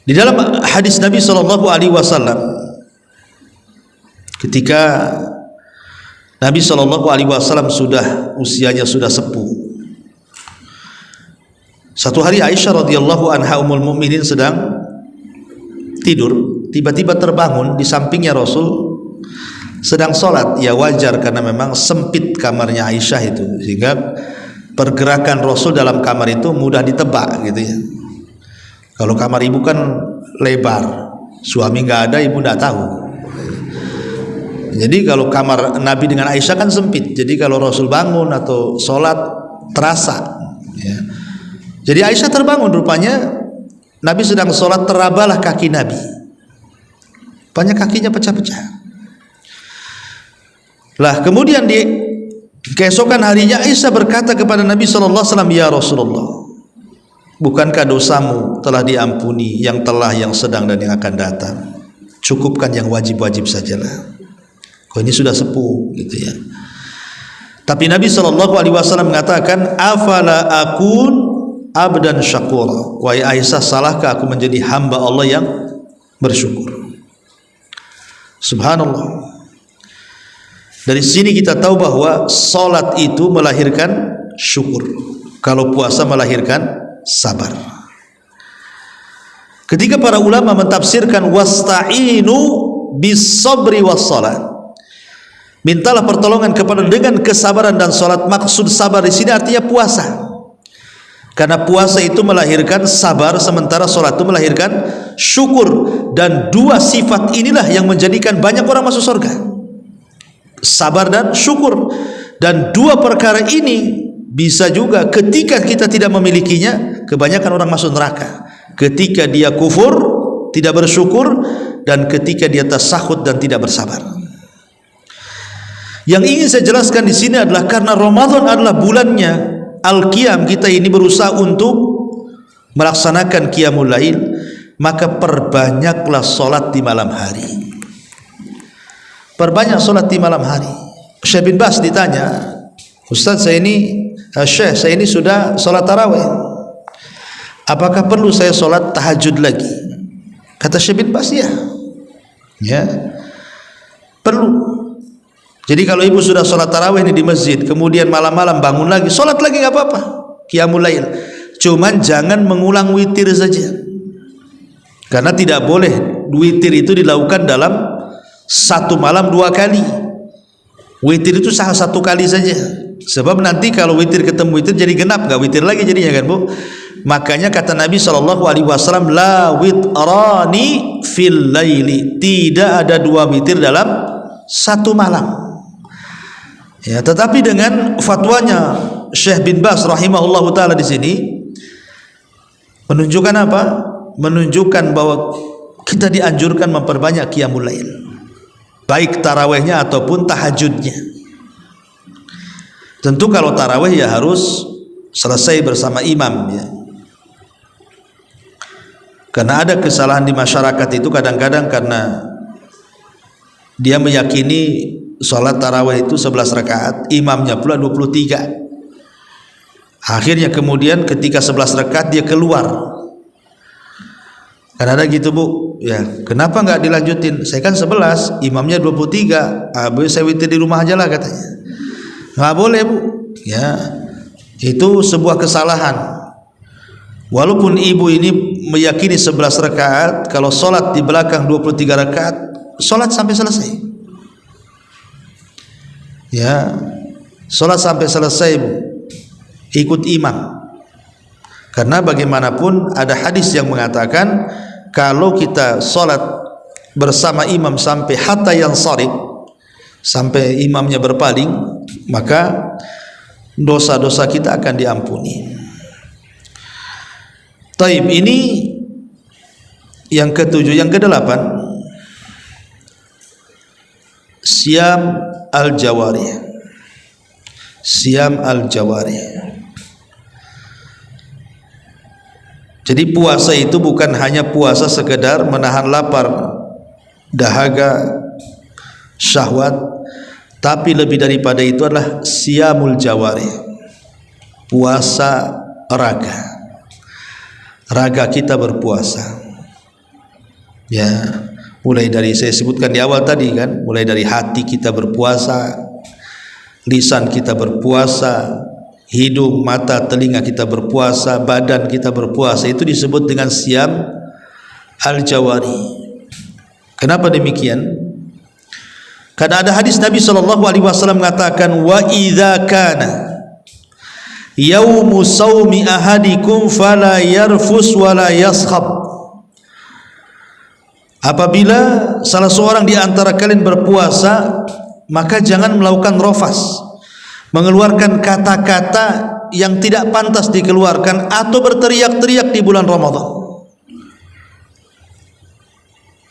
Di dalam hadis Nabi SAW, ketika Nabi SAW usianya sudah sepuh, satu hari Aisyah radhiyallahu anha ummul mukminin sedang tidur, tiba-tiba terbangun di sampingnya Rasul sedang sholat. Ya wajar karena memang sempit kamarnya Aisyah itu, sehingga pergerakan Rasul dalam kamar itu mudah ditebak gitu ya. Kalau kamar ibu kan lebar, suami nggak ada, ibu nggak tahu. Jadi kalau kamar Nabi dengan Aisyah kan sempit, jadi kalau Rasul bangun atau sholat terasa ya. Jadi Aisyah terbangun, rupanya Nabi sedang sholat, terabalah kaki Nabi, banyak kakinya pecah-pecah. Lah kemudian di keesokan harinya Aisyah berkata kepada Nabi SAW, ya Rasulullah, bukankah dosamu telah diampuni, yang telah, yang sedang dan yang akan datang? Cukupkan yang wajib-wajib sajalah. Kau ini sudah sepuh gitu ya. Tapi Nabi SAW mengatakan, afala akun abdan syakura. Wahai Aisyah, salahkah aku menjadi hamba Allah yang bersyukur? Subhanallah. Dari sini kita tahu bahwa salat itu melahirkan syukur, kalau puasa melahirkan sabar. Ketika para ulama mentafsirkan wasta'inu bis sabri was salat, mintalah pertolongan kepada dengan kesabaran dan salat, maksud sabar di sini artinya puasa. Karena puasa itu melahirkan sabar, sementara salat itu melahirkan syukur, dan dua sifat inilah yang menjadikan banyak orang masuk surga. Sabar dan syukur. Dan dua perkara ini bisa juga ketika kita tidak memilikinya, kebanyakan orang masuk neraka. Ketika dia kufur, tidak bersyukur, dan ketika dia tasakhut dan tidak bersabar. Yang ingin saya jelaskan di sini adalah karena Ramadan adalah bulannya Al-Qiyam, kita ini berusaha untuk melaksanakan Qiyamul Lail, maka perbanyaklah solat di malam hari. Perbanyak solat di malam hari. Syekh bin Bas ditanya, Ustaz, saya ini sudah solat tarawih, apakah perlu saya solat tahajud lagi? Kata Syekh bin Bas, ya perlu. Jadi kalau ibu sudah solat tarawih ini di masjid, kemudian malam-malam bangun lagi, solat lagi nggak apa-apa, Qiyamul Lail. Cuman jangan mengulang witir saja, karena tidak boleh witir itu dilakukan dalam satu malam dua kali. Witir itu sah satu kali saja, sebab nanti kalau witir ketemu witir jadi genap, nggak witir lagi jadinya kan Bu. Makanya kata Nabi SAW, la witrani fil laili, tidak ada dua witir dalam satu malam. Ya, tetapi dengan fatwanya Syekh bin Bas rahimahullahu taala di sini menunjukkan apa? Menunjukkan bahwa kita dianjurkan memperbanyak qiyamul lail, baik tarawihnya ataupun tahajudnya. Tentu kalau tarawih ya harus selesai bersama imam ya. Karena ada kesalahan di masyarakat itu kadang-kadang karena dia meyakini sholat tarawih itu 11 rakaat, imamnya pula 23. Akhirnya kemudian ketika 11 rakaat dia keluar. Kan ada gitu Bu, ya kenapa nggak dilanjutin? Saya kan 11, imamnya 23. Saya witir di rumah aja lah katanya. Nggak boleh Bu, ya Itu sebuah kesalahan. Walaupun ibu ini meyakini 11 rakaat, kalau solat di belakang 23 rakaat, solat sampai selesai. Ya, solat sampai selesai, Bu. Ikut imam. Karena bagaimanapun ada hadis yang mengatakan kalau kita solat bersama imam sampai hatta yang sarif, sampai imamnya berpaling, maka dosa-dosa kita akan diampuni. Taib, ini yang ketujuh. Yang kedelapan, Siyam al-Jawarih. Siyam al-Jawarih. Jadi puasa itu bukan hanya puasa sekedar menahan lapar, dahaga, syahwat, tapi lebih daripada itu adalah siyamul jawarih, puasa raga. Raga kita berpuasa. Ya, mulai dari saya sebutkan di awal tadi kan, mulai dari hati kita berpuasa, lisan kita berpuasa, hidung, mata, telinga kita berpuasa, badan kita berpuasa. Itu disebut dengan siyam al-jawari. Kenapa demikian? Karena ada hadis Nabi SAW mengatakan, wa idza kana yaumu saumi ahadikum fala yarfus wala yaskhab. Apabila salah seorang di antara kalian berpuasa, maka jangan melakukan rafas, mengeluarkan kata-kata yang tidak pantas dikeluarkan, atau berteriak-teriak di bulan Ramadan.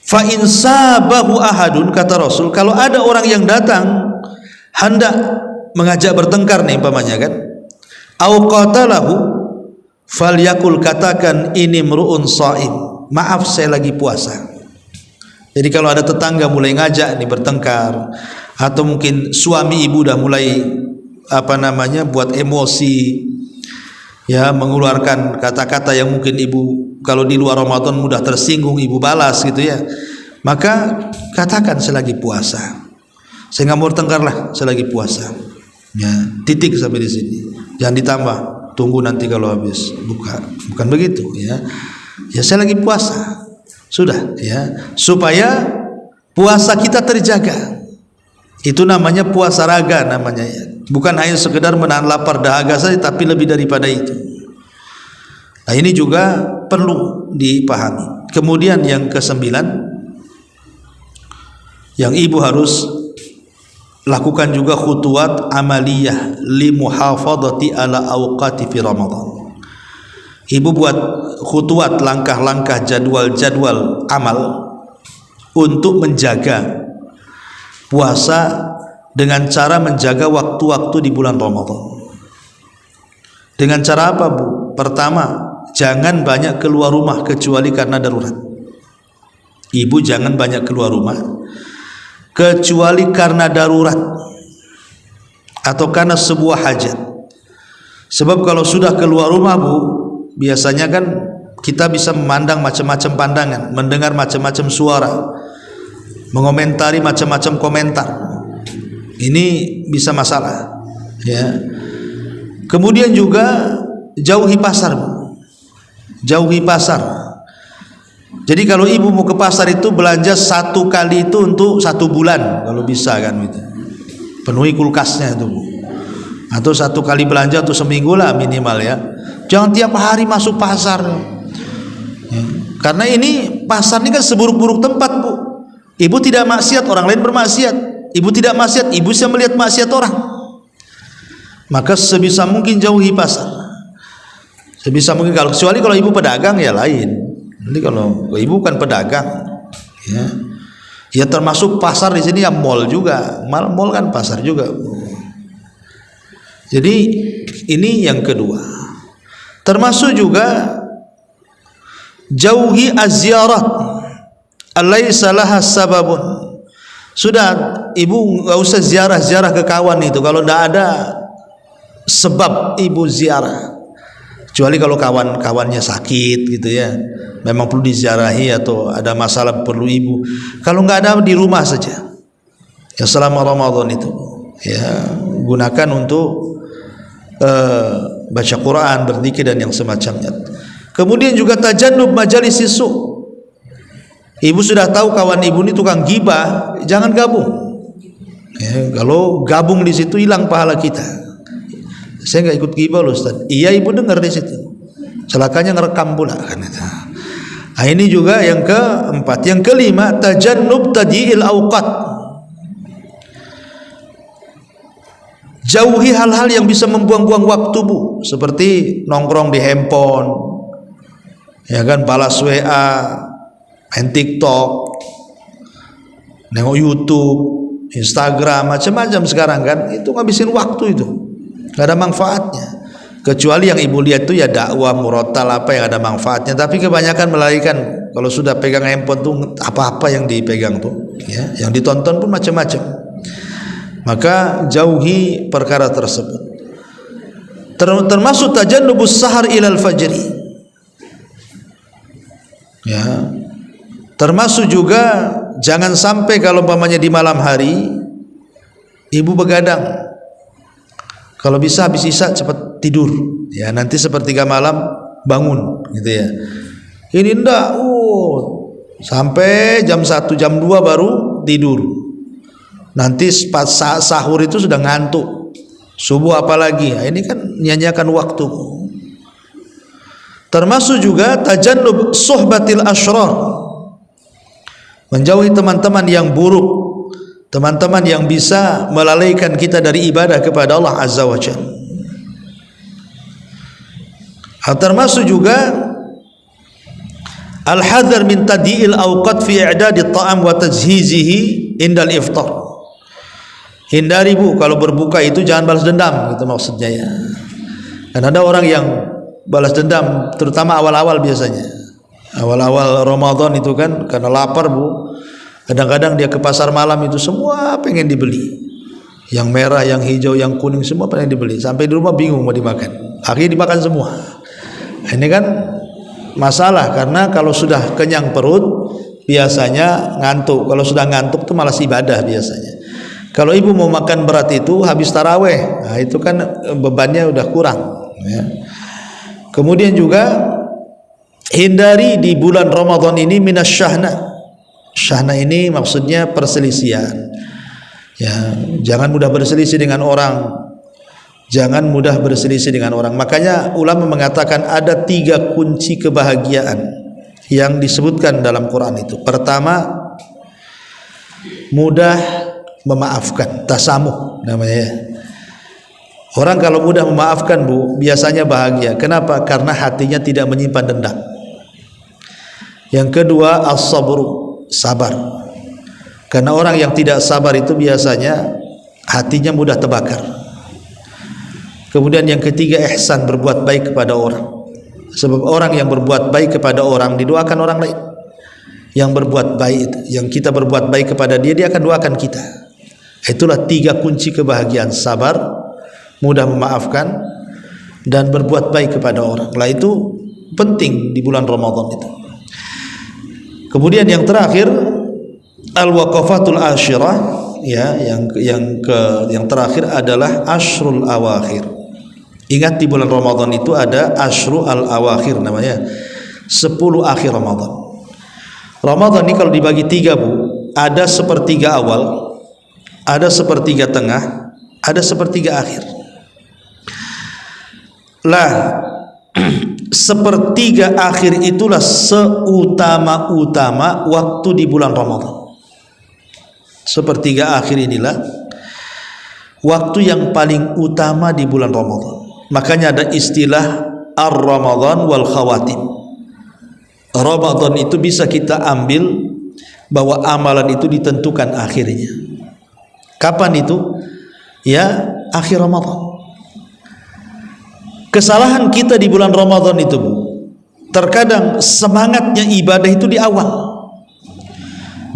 Fa in sabahu ahadun, kata Rasul, kalau ada orang yang datang hendak mengajak bertengkar nih umpamanya kan, au qatalahu falyakul, katakan ini mru'un shaim, maaf saya lagi puasa. Jadi kalau ada tetangga mulai ngajak nih bertengkar, atau mungkin suami ibu dah mulai buat emosi, ya, mengeluarkan kata-kata yang mungkin ibu kalau di luar Ramadan mudah tersinggung, ibu balas gitu ya, maka katakan saya lagi puasa, saya nggak mau bertengkar lah, saya lagi puasa, ya, titik sampai di sini, jangan ditambah tunggu nanti kalau habis buka, bukan begitu ya. Ya, saya lagi puasa, sudah ya, supaya puasa kita terjaga. Itu namanya puasa raga namanya ya. Bukan hanya sekedar menahan lapar dahaga saja, tapi lebih daripada itu. Nah, ini juga perlu dipahami. Kemudian yang ke-9, yang ibu harus lakukan juga khutuwat amaliyah li muhafadhati ala awqati fi Ramadan. Ibu buat khutuwat, langkah-langkah, jadwal-jadwal amal untuk menjaga puasa dengan cara menjaga waktu-waktu di bulan Ramadan. Dengan cara apa, Bu? Pertama, jangan banyak keluar rumah kecuali karena darurat. Ibu jangan banyak keluar rumah kecuali karena darurat atau karena sebuah hajat. Sebab kalau sudah keluar rumah, Bu, biasanya kan kita bisa memandang macam-macam pandangan, mendengar macam-macam suara, mengomentari macam-macam komentar. Ini bisa masalah ya. Kemudian juga jauhi pasar, Bu. Jauhi pasar. Jadi kalau ibu mau ke pasar itu belanja satu kali itu untuk 1 bulan kalau bisa kan gitu. Penuhi kulkasnya itu, Bu. Atau 1 kali belanja untuk seminggu lah minimal ya. Jangan tiap hari masuk pasar ya. Karena ini pasar ini kan seburuk-buruk tempat, Bu. Ibu tidak maksiat, orang lain bermaksiat. Ibu tidak maksiat, ibu bisa melihat maksiat orang. Maka sebisa mungkin jauhi pasar. Sebisa mungkin, kalau kecuali kalau ibu pedagang ya lain. Nanti kalau ibu kan pedagang, ya, ya termasuk pasar di sini ya mall juga. Mall kan pasar juga. Jadi ini yang kedua. Termasuk juga jauhi az-ziyarat alaysa laha sababun. Sudah, ibu nggak usah ziarah-ziarah ke kawan itu kalau tidak ada sebab ibu ziarah. Kecuali kalau kawan-kawannya sakit gitu ya, memang perlu diziarahi atau ada masalah perlu ibu. Kalau nggak ada, di rumah saja. Ya, selama Ramadan itu ya gunakan untuk baca Quran, berzikir dan yang semacamnya. Kemudian juga tajannub majalis su. Ibu sudah tahu kawan ibu ini tukang gibah, jangan gabung. Ya, kalau gabung di situ hilang pahala kita. Saya nggak ikut gibah loh Ustaz. Iya, ibu dengar di situ. Celakanya ngerekam pula kan itu. Nah, ini juga yang keempat. Yang kelima, tajannub tadyi'il awqat. Jauhi hal-hal yang bisa membuang-buang waktu, Bu, seperti nongkrong di handphone, ya kan, balas WA, main TikTok, nengok YouTube, Instagram, macam-macam sekarang kan, itu ngabisin waktu itu, nggak ada manfaatnya. Kecuali yang ibu lihat itu ya dakwah, murotal, apa yang ada manfaatnya. Tapi kebanyakan melarikan. Kalau sudah pegang handphone tuh apa-apa yang dipegang tuh, ya, yang ditonton pun macam-macam. Maka jauhi perkara tersebut. Termasuk tajannubus sahar ilal fajri. Ya. Termasuk juga jangan sampai kalau umpamanya di malam hari ibu begadang. Kalau bisa habis isya cepat tidur. Ya, nanti sepertiga malam bangun gitu ya. Ini enggak, sampai jam 1 jam 2 baru tidur. Nanti pas sahur itu sudah ngantuk, subuh apalagi. Nah, ini kan nyanyiakan waktu. Termasuk juga tajannub suhbatil asyrar, menjauhi teman-teman yang buruk, teman-teman yang bisa melalaikan kita dari ibadah kepada Allah Azza wa Jalla. Termasuk juga al-hadhar min tadyi'il awqat fi i'dadi at-ta'am wa tajhizihi indal iftar. Hindari, Bu, kalau berbuka itu jangan balas dendam, gitu maksudnya ya. Dan ada orang yang balas dendam, terutama awal-awal biasanya. Awal-awal Ramadan itu kan karena lapar, Bu. Kadang-kadang dia ke pasar malam itu semua pengen dibeli. Yang merah, yang hijau, yang kuning semua pengen dibeli. Sampai di rumah bingung mau dimakan. Akhirnya dimakan semua. Ini kan masalah, karena kalau sudah kenyang perut biasanya ngantuk. Kalau sudah ngantuk itu malas ibadah biasanya. Kalau ibu mau makan berat itu habis taraweh, nah itu kan bebannya udah kurang, ya. Kemudian juga hindari di bulan Ramadan ini minasyahna. Syahna ini maksudnya perselisihan. Ya, jangan mudah berselisih dengan orang. Jangan mudah berselisih dengan orang. Makanya ulama mengatakan ada 3 kunci kebahagiaan yang disebutkan dalam Quran itu. Pertama, mudah memaafkan, tasamuh namanya. Orang kalau mudah memaafkan, Bu, biasanya bahagia. Kenapa? Karena hatinya tidak menyimpan dendam. Yang kedua, as-sabru, sabar. Karena orang yang tidak sabar itu biasanya hatinya mudah terbakar. Kemudian yang ketiga, ihsan, berbuat baik kepada orang. Sebab orang yang berbuat baik kepada orang didoakan orang lain. Yang berbuat baik, yang kita berbuat baik kepada dia, dia akan doakan kita. Itulah 3 kunci kebahagiaan: sabar, mudah memaafkan, dan berbuat baik kepada orang. Lah itu penting di bulan Ramadan itu. Kemudian yang terakhir, al-waqafatul asyirah, ya, yang terakhir adalah asyrul awakhir. Ingat di bulan Ramadan itu ada asyrul al-awakhir namanya, 10 akhir Ramadan. Ramadan ini kalau dibagi 3, Bu, ada sepertiga awal, ada sepertiga tengah, ada sepertiga akhir. Lah, sepertiga akhir itulah seutama-utama waktu di bulan Ramadan. Sepertiga akhir inilah waktu yang paling utama di bulan Ramadan. Makanya ada istilah ar-Ramadan wal khawatim. Ramadan itu bisa kita ambil bahwa amalan itu ditentukan akhirnya. Kapan itu? Ya, akhir Ramadan. Kesalahan kita di bulan Ramadan itu, Bu, terkadang semangatnya ibadah itu di awal.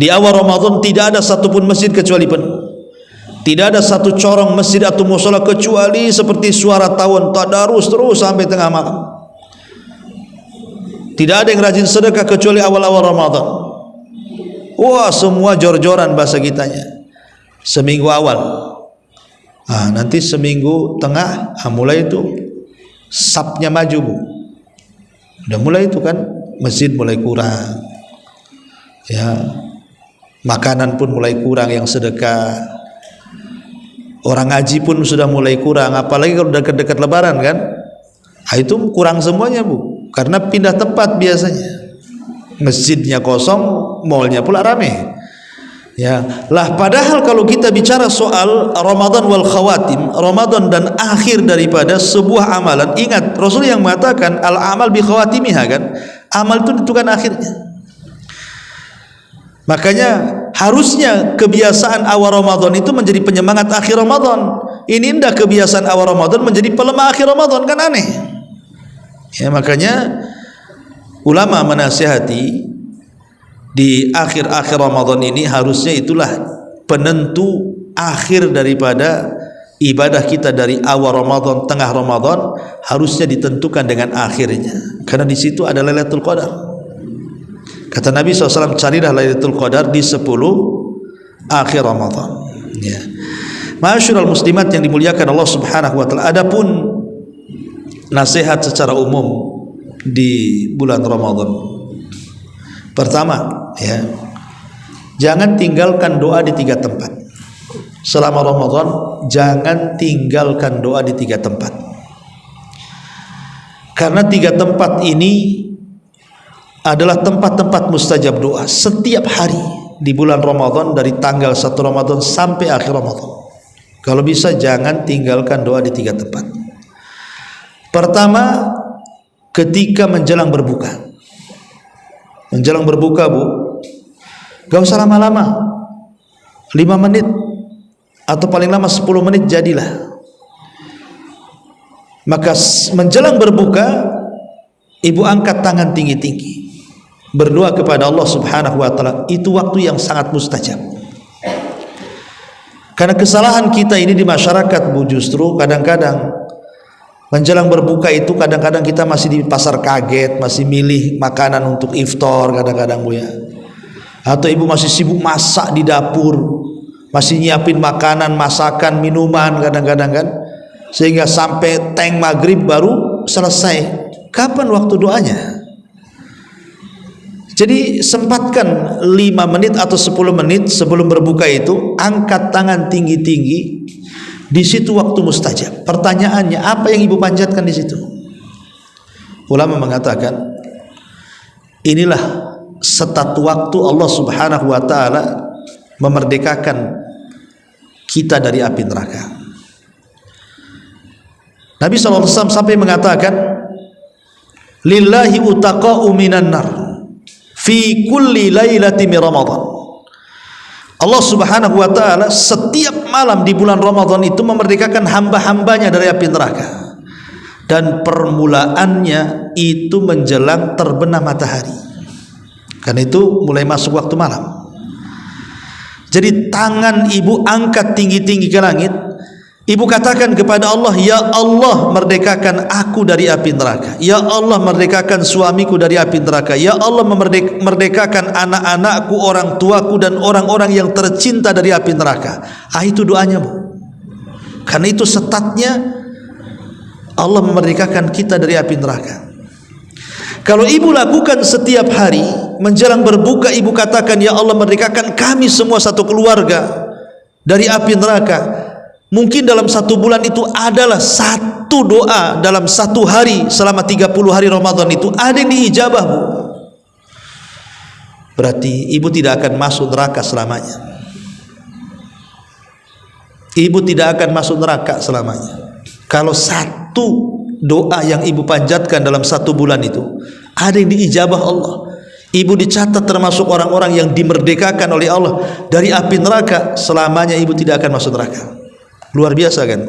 Di awal Ramadan tidak ada satupun masjid kecuali penuh. Tidak ada satu corong masjid atau mushola kecuali seperti suara tawon, tadarus terus sampai tengah malam. Tidak ada yang rajin sedekah kecuali awal-awal Ramadan. Wah, semua jor-joran bahasa kitanya. Seminggu awal, nanti seminggu tengah mulai itu sapnya maju Bu, udah mulai itu kan, masjid mulai kurang, ya, makanan pun mulai kurang yang sedekah, orang ngaji pun sudah mulai kurang, apalagi kalau dekat-dekat Lebaran kan, itu kurang semuanya Bu, karena pindah tempat biasanya, masjidnya kosong, mallnya pula rame. Ya, lah padahal kalau kita bicara soal Ramadan wal khawatim, Ramadan dan akhir daripada sebuah amalan, ingat Rasul yang mengatakan al amal bi khawatimiha kan, amal itu ditentukan akhirnya. Makanya harusnya kebiasaan awal Ramadan itu menjadi penyemangat akhir Ramadan. Ini indah kebiasaan awal Ramadan menjadi pelemah akhir Ramadan, kan aneh. Ya, makanya ulama menasihati di akhir-akhir Ramadan ini harusnya itulah penentu akhir daripada ibadah kita. Dari awal Ramadan, tengah Ramadan harusnya ditentukan dengan akhirnya, karena di situ ada Lailatul Qadar. Kata Nabi SAW, carilah Lailatul Qadar di 10 akhir Ramadan. Ya. Ma'asyiral muslimat yang dimuliakan Allah Subhanahu wa taala, adapun nasihat secara umum di bulan Ramadan. Pertama, ya, jangan tinggalkan doa di 3 tempat. Selama Ramadan jangan tinggalkan doa di 3 tempat. Karena 3 tempat ini adalah tempat-tempat mustajab doa setiap hari di bulan Ramadan, dari tanggal 1 Ramadan sampai akhir Ramadan. Kalau bisa jangan tinggalkan doa di 3 tempat. Pertama, ketika menjelang berbuka. Menjelang berbuka Bu, gak usah lama-lama, 5 menit atau paling lama 10 menit jadilah. Maka menjelang berbuka, ibu angkat tangan tinggi-tinggi, berdoa kepada Allah Subhanahu wa taala. Itu waktu yang sangat mustajab. Karena kesalahan kita ini di masyarakat Bu, justru kadang-kadang menjelang berbuka itu kadang-kadang kita masih di pasar kaget, masih milih makanan untuk iftar kadang-kadang Bu ya. Atau ibu masih sibuk masak di dapur, masih nyiapin makanan, masakan, minuman kadang-kadang kan, sehingga sampai teng maghrib baru selesai. Kapan waktu doanya? Jadi sempatkan 5 menit atau 10 menit sebelum berbuka itu, angkat tangan tinggi-tinggi. Di situ waktu mustajab. Pertanyaannya, apa yang ibu panjatkan di situ? Ulama mengatakan, inilah setat waktu Allah Subhanahu wa taala memerdekakan kita dari api neraka. Nabi SAW sampai mengatakan, lillahi utaqa'u minan nar fi kulli lailati min Ramadan. Allah Subhanahu wa taala setiap malam di bulan Ramadan itu memerdekakan hamba-hambanya dari api neraka, dan permulaannya itu menjelang terbenam matahari. Karena itu mulai masuk waktu malam. Jadi tangan ibu angkat tinggi-tinggi ke langit, ibu katakan kepada Allah, ya Allah merdekakan aku dari api neraka, ya Allah merdekakan suamiku dari api neraka, ya Allah merdekakan anak-anakku, orang tuaku dan orang-orang yang tercinta dari api neraka. Itu doanya Bu. Karena itu setatnya Allah memerdekakan kita dari api neraka. Kalau ibu lakukan setiap hari menjelang berbuka, ibu katakan, ya Allah merdekakan kami semua satu keluarga dari api neraka. Mungkin dalam 1 bulan itu adalah 1 doa dalam 1 hari selama 30 hari Ramadan itu ada yang diijabah Bu. Berarti ibu tidak akan masuk neraka selamanya. Ibu tidak akan masuk neraka selamanya. Kalau 1 doa yang ibu panjatkan dalam 1 bulan itu ada yang diijabah Allah, ibu dicatat termasuk orang-orang yang dimerdekakan oleh Allah dari api neraka, selamanya ibu tidak akan masuk neraka. Luar biasa kan?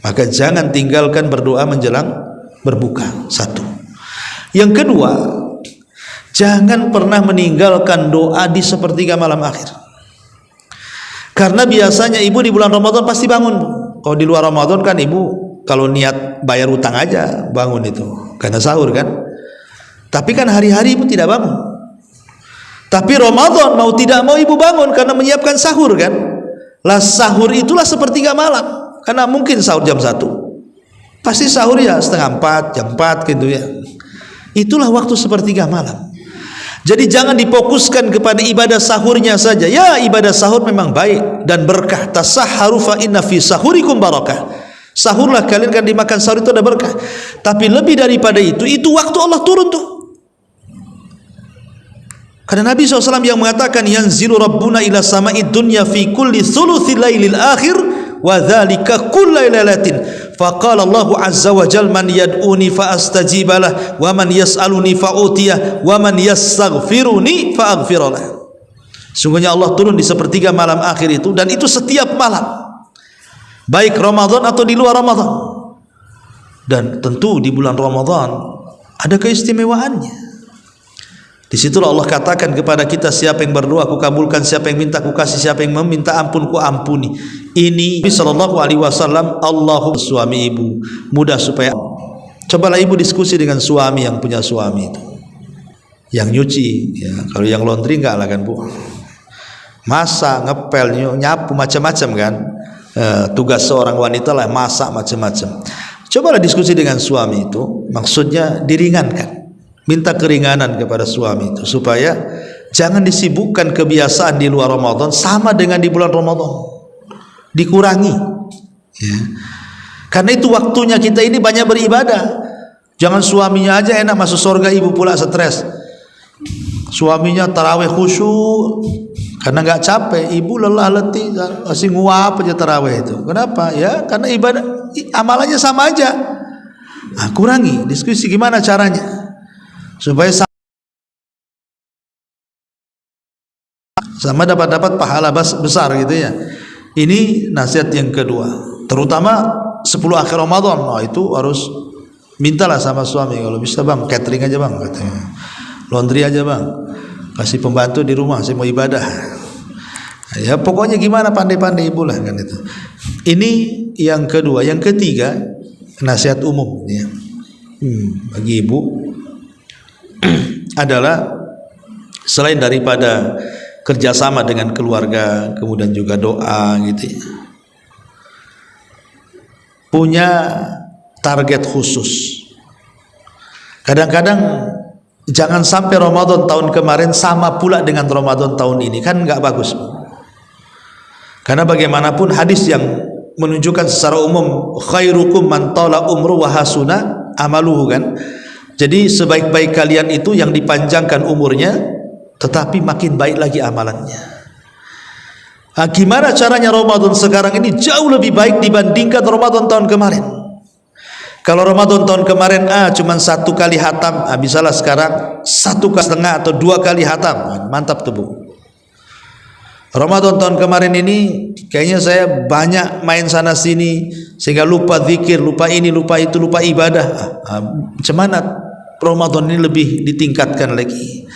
Maka jangan tinggalkan berdoa menjelang berbuka. 1. Yang kedua, jangan pernah meninggalkan doa di sepertiga malam akhir. Karena biasanya ibu di bulan Ramadan pasti bangun. Kalau di luar Ramadan kan ibu kalau niat bayar utang aja bangun itu, karena sahur kan. Tapi kan hari-hari ibu tidak bangun. Tapi Ramadan mau tidak mau ibu bangun karena menyiapkan sahur kan. Lah sahur itulah sepertiga malam, karena mungkin sahur jam 1, Pasti sahur ya 3:30, jam 4 gitu ya. Itulah waktu sepertiga malam. Jadi jangan difokuskan kepada ibadah sahurnya saja. Ya, ibadah sahur memang baik dan berkah. Tasahharu fa inna fi sahurikum barakah. Sahurlah kalian, kan dimakan sahur itu ada berkah. Tapi lebih daripada itu waktu Allah turun tuh. Karena Nabi SAW yang mengatakan yanzilu rabbuna ila sama'id dunya fi kulli thuluthil lailil akhir wa dzalika kullu lailatin. Faqala Allah azza wa jalla man yad'uni fa astajibalah wa man yas'aluni fa utiyah wa man yastaghfiruni fa aghfiralah. Sungguhnya Allah turun di sepertiga malam akhir itu, dan itu setiap malam, baik Ramadan atau di luar Ramadan. Dan tentu di bulan Ramadan ada keistimewaannya. Di situlah Allah katakan kepada kita, siapa yang berdoa aku kabulkan, siapa yang minta aku kasih, siapa yang meminta ampun ku ampuni. Ini Nabi sallallahu alaihi wasallam. Allahu suami ibu mudah supaya, cobalah ibu diskusi dengan suami yang punya suami itu, yang nyuci ya. Kalau yang laundry enggak lah kan Bu, masak, ngepel, nyapu, macam-macam kan. Tugas seorang wanita lah masak macam-macam. Cobalah diskusi dengan suami itu, maksudnya diringankan. Minta keringanan kepada suami itu supaya jangan disibukkan kebiasaan di luar Ramadan sama dengan di bulan Ramadan, dikurangi ya. Karena itu waktunya kita ini banyak beribadah. Jangan suaminya aja enak masuk surga, ibu pula stres. Suaminya tarawih khusyuk karena nggak capek, ibu lelah letih masih nguap aja tarawih itu. Kenapa? Ya karena ibadah amalannya sama aja. Nah, kurangi, diskusi gimana caranya supaya sama dapat pahala besar gitu ya. Ini nasihat yang kedua, terutama 10 akhir Ramadan. Nah, itu harus mintalah sama suami, kalau bisa bang catering aja bang, katanya laundry aja bang, kasih pembantu di rumah, saya mau ibadah ya. Pokoknya gimana pandai-pandai ibu lah kan itu. Ini yang kedua. Yang ketiga, nasihat umum ya, bagi ibu adalah selain daripada kerjasama dengan keluarga, kemudian juga doa gitu ya, punya target khusus. Kadang-kadang jangan sampai Ramadan tahun kemarin sama pula dengan Ramadan tahun ini, kan nggak bagus. Karena bagaimanapun hadis yang menunjukkan secara umum khairukum man tala umru wa hasuna amaluhu kan. Jadi sebaik-baik kalian itu yang dipanjangkan umurnya tetapi makin baik lagi amalannya. Nah, gimana caranya Ramadan sekarang ini jauh lebih baik dibandingkan Ramadan tahun kemarin? Kalau Ramadan tahun kemarin cuma 1 kali hatam, bisalah sekarang 1,5 atau 2 kali hatam. Mantap tuh Bu. Ramadan tahun kemarin ini kayaknya saya banyak main sana sini sehingga lupa zikir, lupa ini, lupa itu, lupa ibadah. Macam mana Ramadan ini lebih ditingkatkan lagi?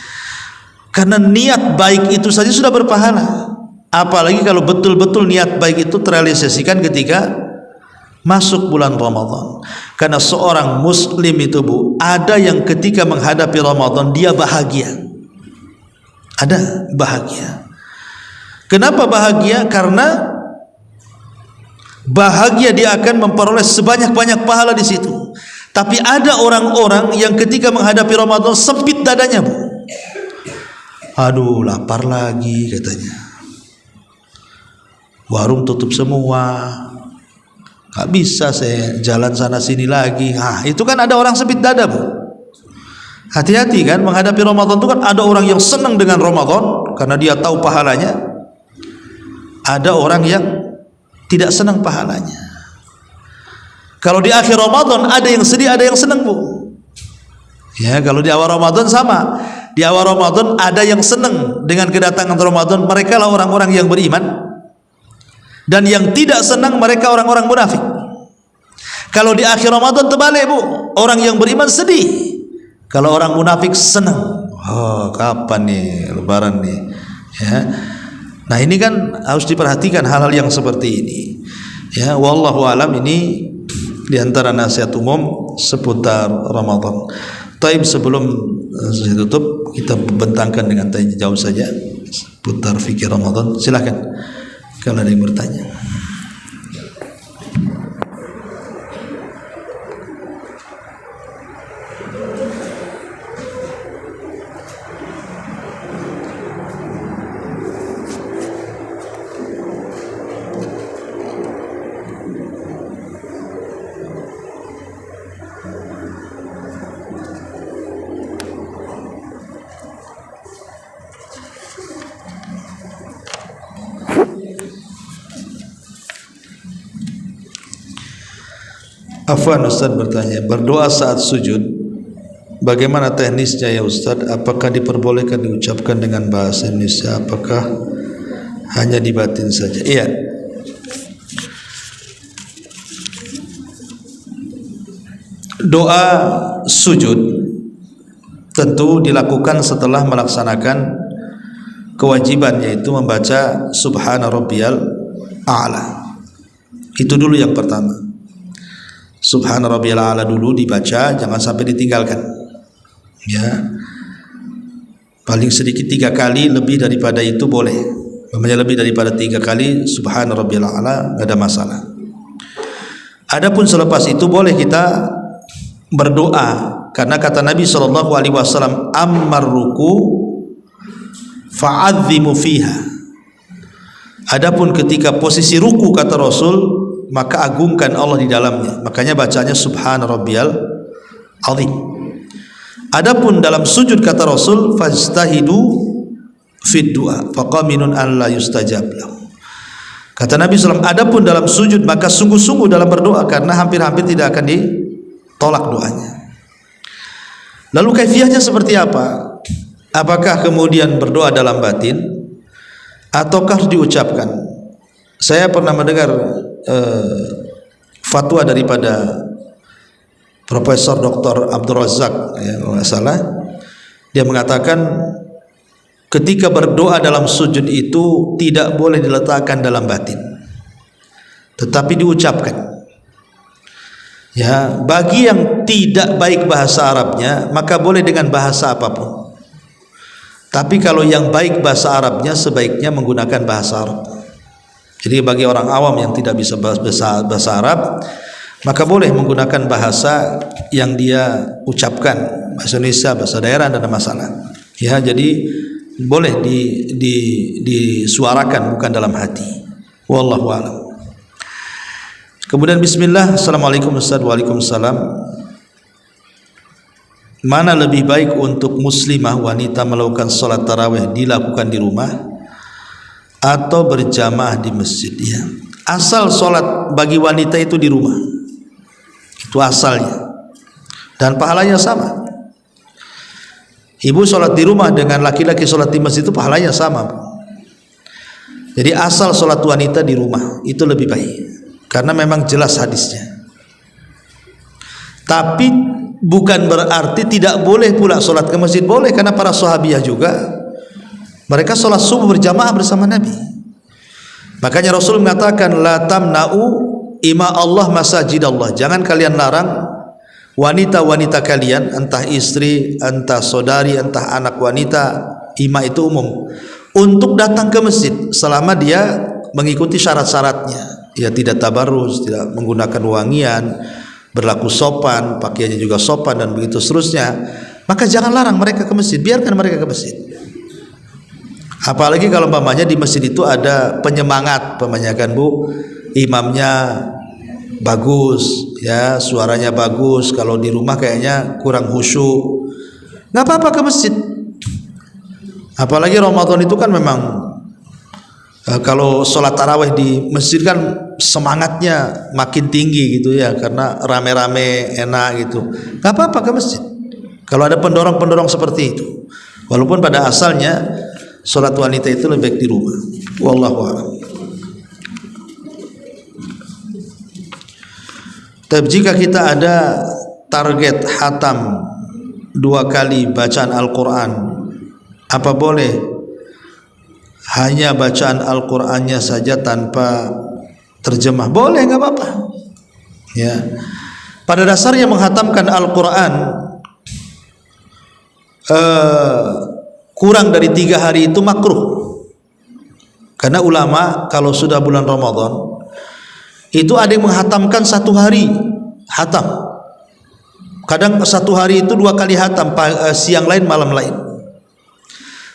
Karena niat baik itu saja sudah berpahala. Apalagi kalau betul-betul niat baik itu terrealisasikan ketika masuk bulan Ramadan. Karena seorang muslim itu Bu, ada yang ketika menghadapi Ramadan dia bahagia. Ada bahagia. Kenapa bahagia? Karena bahagia dia akan memperoleh sebanyak-banyak pahala di situ. Tapi ada orang-orang yang ketika menghadapi Ramadan sempit dadanya Bu. Aduh lapar lagi katanya, warung tutup semua, gak bisa saya jalan sana sini lagi. Itu kan ada orang sempit dada Bu. Hati-hati kan menghadapi Ramadan itu kan ada orang yang senang dengan Ramadan karena dia tahu pahalanya. Ada orang yang tidak senang pahalanya. Kalau di akhir Ramadan ada yang sedih, ada yang senang Bu. Ya, kalau di awal Ramadan sama. Di awal Ramadan ada yang senang dengan kedatangan Ramadan, mereka lah orang-orang yang beriman. Dan yang tidak senang mereka orang-orang munafik. Kalau di akhir Ramadan terbalik Bu, orang yang beriman sedih. Kalau orang munafik senang. Oh, kapan nih lebaran nih? Ya. Nah, ini kan harus diperhatikan hal-hal yang seperti ini. Ya, wallahu alam, ini di antara nasihat umum seputar Ramadan. Taib, sebelum saya tutup, kita bentangkan dengan tanya jawab saja seputar fikir Ramadan. Silakan kalau ada yang bertanya. Afwan, Ustaz bertanya, berdoa saat sujud bagaimana teknisnya ya Ustaz? Apakah diperbolehkan diucapkan dengan bahasa Indonesia? Apakah hanya di batin saja? Iya. Doa sujud tentu dilakukan setelah melaksanakan kewajiban, yaitu membaca Subhana Rabbiyal A'la. Itu dulu yang pertama. Subhana Rabbiyal A'la dulu dibaca, jangan sampai ditinggalkan. Ya, paling sedikit 3 kali, lebih daripada itu boleh. Namanya lebih daripada 3 kali Subhana Rabbiyal A'la, nggak ada masalah. Adapun selepas itu boleh kita berdoa, karena kata Nabi SAW, ammar ruku fa'adzimu fiha. Adapun ketika posisi ruku kata Rasul, maka agungkan Allah di dalamnya. Makanya bacanya Subhana Rabbiyal Azim. Adapun dalam sujud kata Rasul, fajtahidu fid du'a faqaminun an la yustajab lahu. Kata Nabi SAW, adapun dalam sujud maka sungguh-sungguh dalam berdoa, karena hampir-hampir tidak akan ditolak doanya. Lalu kaifiahnya seperti apa? Apakah kemudian berdoa dalam batin ataukah harus diucapkan? Saya pernah mendengar fatwa daripada Profesor Dr. Abdul Razak, ya, kalau nggak salah, dia mengatakan ketika berdoa dalam sujud itu tidak boleh diletakkan dalam batin, tetapi diucapkan. Ya, bagi yang tidak baik bahasa Arabnya maka boleh dengan bahasa apapun. Tapi kalau yang baik bahasa Arabnya sebaiknya menggunakan bahasa Arab. Jadi bagi orang awam yang tidak bisa bahasa Arab, maka boleh menggunakan bahasa yang dia ucapkan, bahasa Indonesia, bahasa daerah, tidak ada masalah. Ya, jadi boleh disuarakan, bukan dalam hati. Wallahu a'lam. Kemudian bismillah. Assalamualaikum Ustaz. Waalaikumsalam. Mana lebih baik untuk muslimah wanita melakukan salat tarawih dilakukan di rumah atau berjamaah di masjid? Ya, asal salat bagi wanita itu di rumah, itu asalnya, dan pahalanya sama. Ibu salat di rumah dengan laki-laki salat di masjid itu pahalanya sama. Jadi asal salat wanita di rumah itu lebih baik, karena memang jelas hadisnya. Tapi bukan berarti tidak boleh pula solat ke masjid, boleh, karena para sahabiah juga mereka solat subuh berjamaah bersama Nabi. Makanya Rasul mengatakan, la tamna'u ima Allah masajid Allah, jangan kalian larang wanita-wanita kalian, entah istri, entah saudari, entah anak wanita, ima itu umum, untuk datang ke masjid selama dia mengikuti syarat-syaratnya. Ya, tidak tabarruz, tidak menggunakan wangian, berlaku sopan, pakaiannya juga sopan, dan begitu seterusnya. Maka jangan larang mereka ke masjid, biarkan mereka ke masjid. Apalagi kalau umpamanya di masjid itu ada penyemangat, pemanyakan Bu, imamnya bagus, ya, suaranya bagus. Kalau di rumah kayaknya kurang khusyuk, nggak apa-apa ke masjid. Apalagi Ramadan itu kan memang kalau sholat tarawih di masjid kan semangatnya makin tinggi gitu ya, karena rame-rame enak gitu. Gak apa-apa ke masjid kalau ada pendorong-pendorong seperti itu, walaupun pada asalnya sholat wanita itu lebih baik di rumah. Wallahu a'lam. Tapi jika kita ada target hatam 2 kali bacaan Al-Quran, apa boleh hanya bacaan Al-Qur'annya saja tanpa terjemah? Boleh, nggak apa-apa. Ya, pada dasarnya menghatamkan Al-Qur'an kurang dari 3 hari itu makruh. Karena ulama kalau sudah bulan Ramadan itu ada yang menghatamkan 1 hari hatam. Kadang 1 hari itu 2 kali hatam, siang lain malam lain.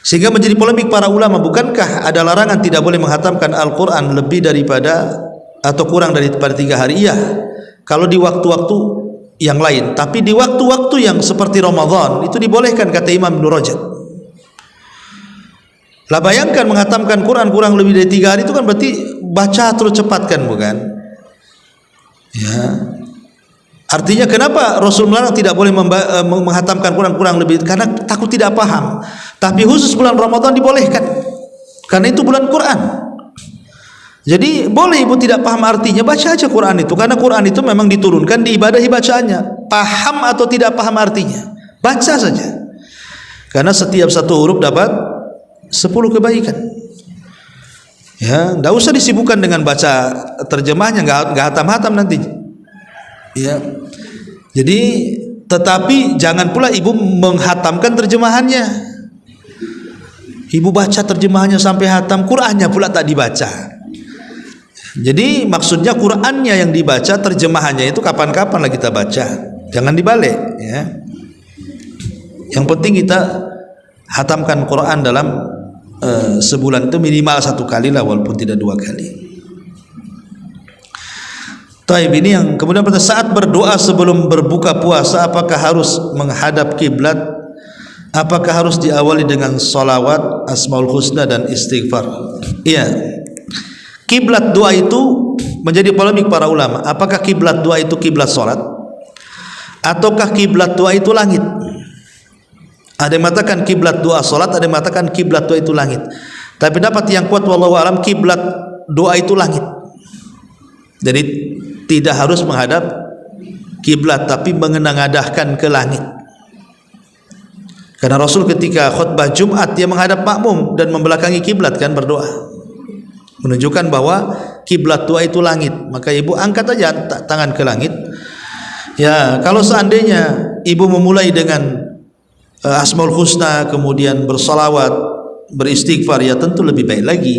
Sehingga menjadi polemik para ulama, bukankah ada larangan tidak boleh menghatamkan Al-Quran lebih daripada atau kurang daripada 3 hari? Iya, kalau di waktu-waktu yang lain. Tapi di waktu-waktu yang seperti Ramadan itu dibolehkan, kata Imam Ibnu Rajab. Lah bayangkan menghatamkan Quran kurang lebih dari 3 hari, itu kan berarti baca terus cepat kan, bukan? Ya. Artinya kenapa Rasul melarang tidak boleh menghatamkan Quran kurang lebih? Karena takut tidak paham. Tapi khusus bulan Ramadan dibolehkan, karena itu bulan Quran. Jadi boleh ibu tidak paham artinya, baca aja Quran itu, karena Quran itu memang diturunkan diibadahi bacaannya. Paham atau tidak paham artinya, baca saja. Karena setiap satu huruf dapat 10 kebaikan. Ya, enggak usah disibukkan dengan baca terjemahnya, enggak hatam-hatam nanti. Ya. Jadi tetapi jangan pula ibu menghatamkan terjemahannya. Ibu baca terjemahannya sampai hatam, Qur'annya pula tak dibaca. Jadi maksudnya Qur'annya yang dibaca, terjemahannya itu kapan-kapan lah kita baca. Jangan dibalik, ya. Yang penting kita hatamkan Quran dalam sebulan itu minimal 1 kali lah, walaupun tidak 2 kali. Taib, ini yang kemudian pada saat berdoa sebelum berbuka puasa, apakah harus menghadap kiblat? Apakah harus diawali dengan salawat, asmaul husna dan istighfar? Iya. Kiblat doa itu menjadi polemik para ulama. Apakah kiblat doa itu kiblat salat, ataukah kiblat doa itu langit? Ada yang mengatakan kiblat doa salat, ada yang mengatakan kiblat doa itu langit. Tapi pendapat yang kuat wallahu alam, kiblat doa itu langit. Jadi tidak harus menghadap kiblat, tapi mengenang-adahkan ke langit. Karena Rasul ketika khutbah Jumat dia menghadap makmum dan membelakangi kiblat kan, berdoa, menunjukkan bahwa kiblat doa itu langit. Maka ibu angkat aja tangan ke langit. Ya, kalau seandainya ibu memulai dengan asmaul husna, kemudian bersalawat, beristighfar, ya tentu lebih baik lagi.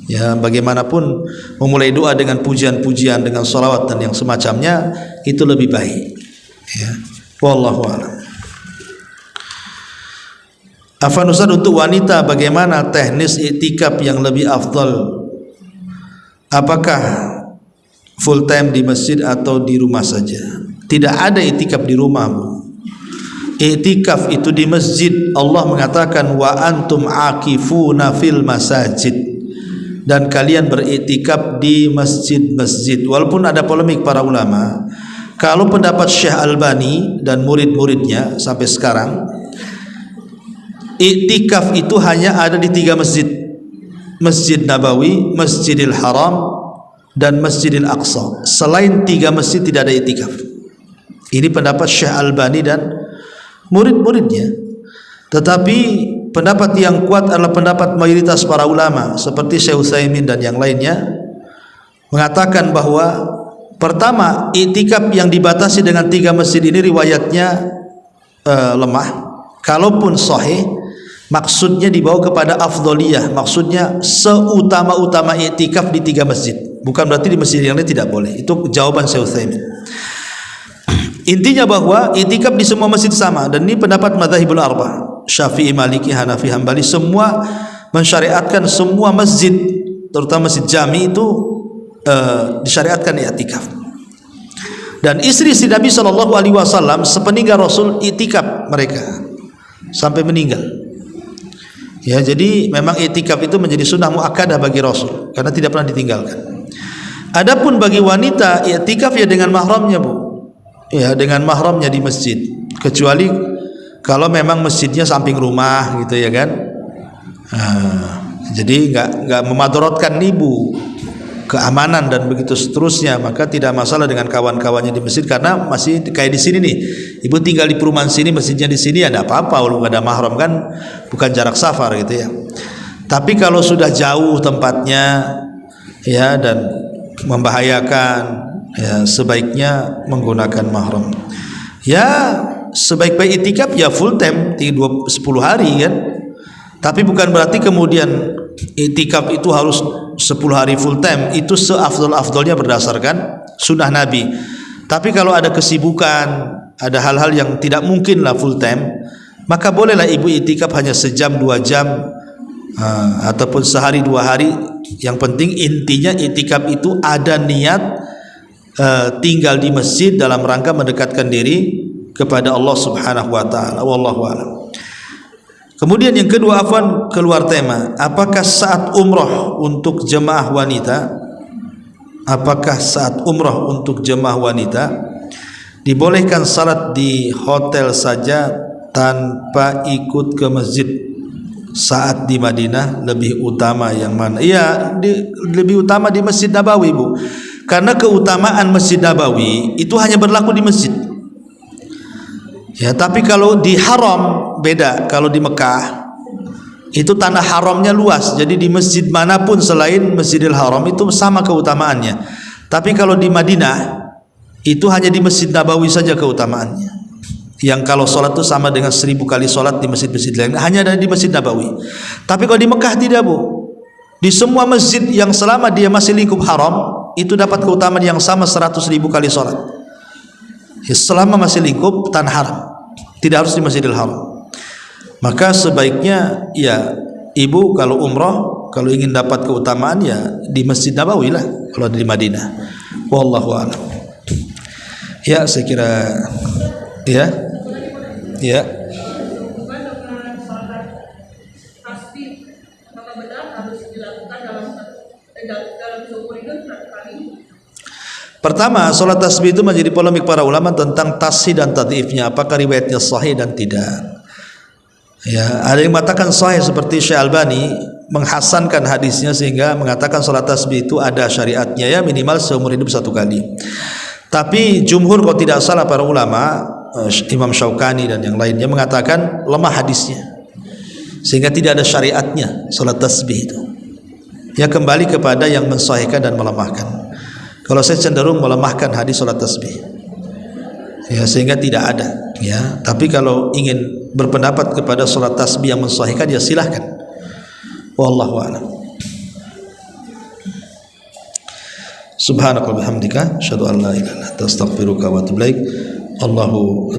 Ya, bagaimanapun memulai doa dengan pujian-pujian, dengan salawat dan yang semacamnya itu lebih baik. Ya, wallahu a'lam. Afwan Ustaz, untuk wanita bagaimana teknis iktikaf yang lebih afdal? Apakah full time di masjid atau di rumah saja? Tidak ada iktikaf di rumah, Bu. Iktikaf itu di masjid. Allah mengatakan wa antum akifuna fil masajid, dan kalian beriktikaf di masjid-masjid. Walaupun ada polemik para ulama, kalau pendapat Syekh Albani dan murid-muridnya sampai sekarang, iktikaf itu hanya ada di 3 masjid: Masjid Nabawi, Masjidil Haram, dan Masjidil Aqsa. Selain 3 masjid tidak ada iktikaf. Ini pendapat Syekh Albani dan murid-muridnya. Tetapi pendapat yang kuat adalah pendapat mayoritas para ulama seperti Syekh Utsaimin dan yang lainnya, mengatakan bahwa pertama, iktikaf yang dibatasi dengan 3 masjid ini riwayatnya lemah. Kalaupun sahih, maksudnya dibawa kepada afdoliyah, maksudnya seutama-utama iktikaf di 3 masjid, bukan berarti di masjid yang lain tidak boleh. Itu jawaban Syekh Utsaimin. Intinya bahwa iktikaf di semua masjid sama, dan ini pendapat madzhabul arba, Syafi'i, Maliki, Hanafi, Hambali, semua mensyariatkan semua masjid, terutama masjid jami itu disyariatkan iktikaf. Dan istri-istri Nabi SAW sepeninggal Rasul iktikaf mereka sampai meninggal. Ya, jadi memang iktikaf itu menjadi sunnah muakkadah bagi Rasul karena tidak pernah ditinggalkan. Adapun bagi wanita, iktikaf ya dengan mahramnya, Bu. Ya, dengan mahramnya di masjid. Kecuali kalau memang masjidnya samping rumah gitu ya kan. Jadi enggak memadaratkan ibu, keamanan dan begitu seterusnya, maka tidak masalah dengan kawan-kawannya di masjid, karena masih kayak di sini nih. Ibu tinggal di perumahan sini, masjidnya di sini, ya enggak apa-apa walaupun enggak ada mahram kan, bukan jarak safar gitu ya. Tapi kalau sudah jauh tempatnya ya dan membahayakan, ya sebaiknya menggunakan mahram. Ya sebaik-baik iktikaf ya full time 10 hari kan. Tapi bukan berarti kemudian iktikaf itu harus 10 hari full time. Itu seafdol-afdolnya berdasarkan sunnah Nabi. Tapi kalau ada kesibukan, ada hal-hal yang tidak mungkin lah full time, maka bolehlah ibu iktikaf hanya sejam 2 jam, ataupun sehari 2 hari. Yang penting intinya iktikaf itu ada niat tinggal di masjid dalam rangka mendekatkan diri kepada Allah Subhanahu wa taala. Wallahu a'lam. Kemudian yang kedua, afwan, keluar tema, apakah saat umrah untuk jemaah wanita, apakah saat umrah untuk jemaah wanita Dibolehkan salat di hotel saja tanpa ikut ke masjid saat di Madinah, lebih utama yang mana? Iya, lebih utama di Masjid Nabawi, Bu. Karena keutamaan Masjid Nabawi itu hanya berlaku di masjid. Ya, tapi kalau di haram beda. Kalau di Mekah itu tanah haramnya luas, jadi di masjid manapun selain Masjidil Haram itu sama keutamaannya. Tapi kalau di Madinah itu hanya di Masjid Nabawi saja keutamaannya. Yang kalau sholat itu sama dengan 1000 kali sholat di masjid-masjid lain, hanya ada di Masjid Nabawi. Tapi kalau di Mekah tidak, Bu. Di semua masjid yang selama dia masih lingkup haram itu dapat keutamaan yang sama 100.000 kali sholat. Ya, selama masih lingkup tanah haram, tidak harus di Masjidil Haram. Maka sebaiknya ya ibu kalau umroh, kalau ingin dapat keutamaan ya di Masjid Nabawi lah kalau di Madinah. Wallahu a'lam. Ya, saya kira ya. Ya. Pertama, solat tasbih itu menjadi polemik para ulama tentang tasih dan tadhifnya, apakah riwayatnya sahih dan tidak. Ya, ada yang mengatakan sahih seperti Syekh Albani menghasankan hadisnya sehingga mengatakan solat tasbih itu ada syariatnya, ya minimal seumur hidup 1 kali. Tapi jumhur kalau tidak salah para ulama, Imam Syaukani dan yang lainnya mengatakan lemah hadisnya, sehingga tidak ada syariatnya solat tasbih itu. Ya, kembali kepada yang mensahihkan dan melemahkan. Kalau saya cenderung melemahkan hadis solat tasbih, ya, sehingga tidak ada. Ya, tapi kalau ingin berpendapat kepada solat tasbih yang mensahihkan, ya silahkan. Wallahu a'lam. Subhanakallahumma bihamdika asyhadu an la ilaha illa anta astaghfiruka wa atubu ilaik. Allahu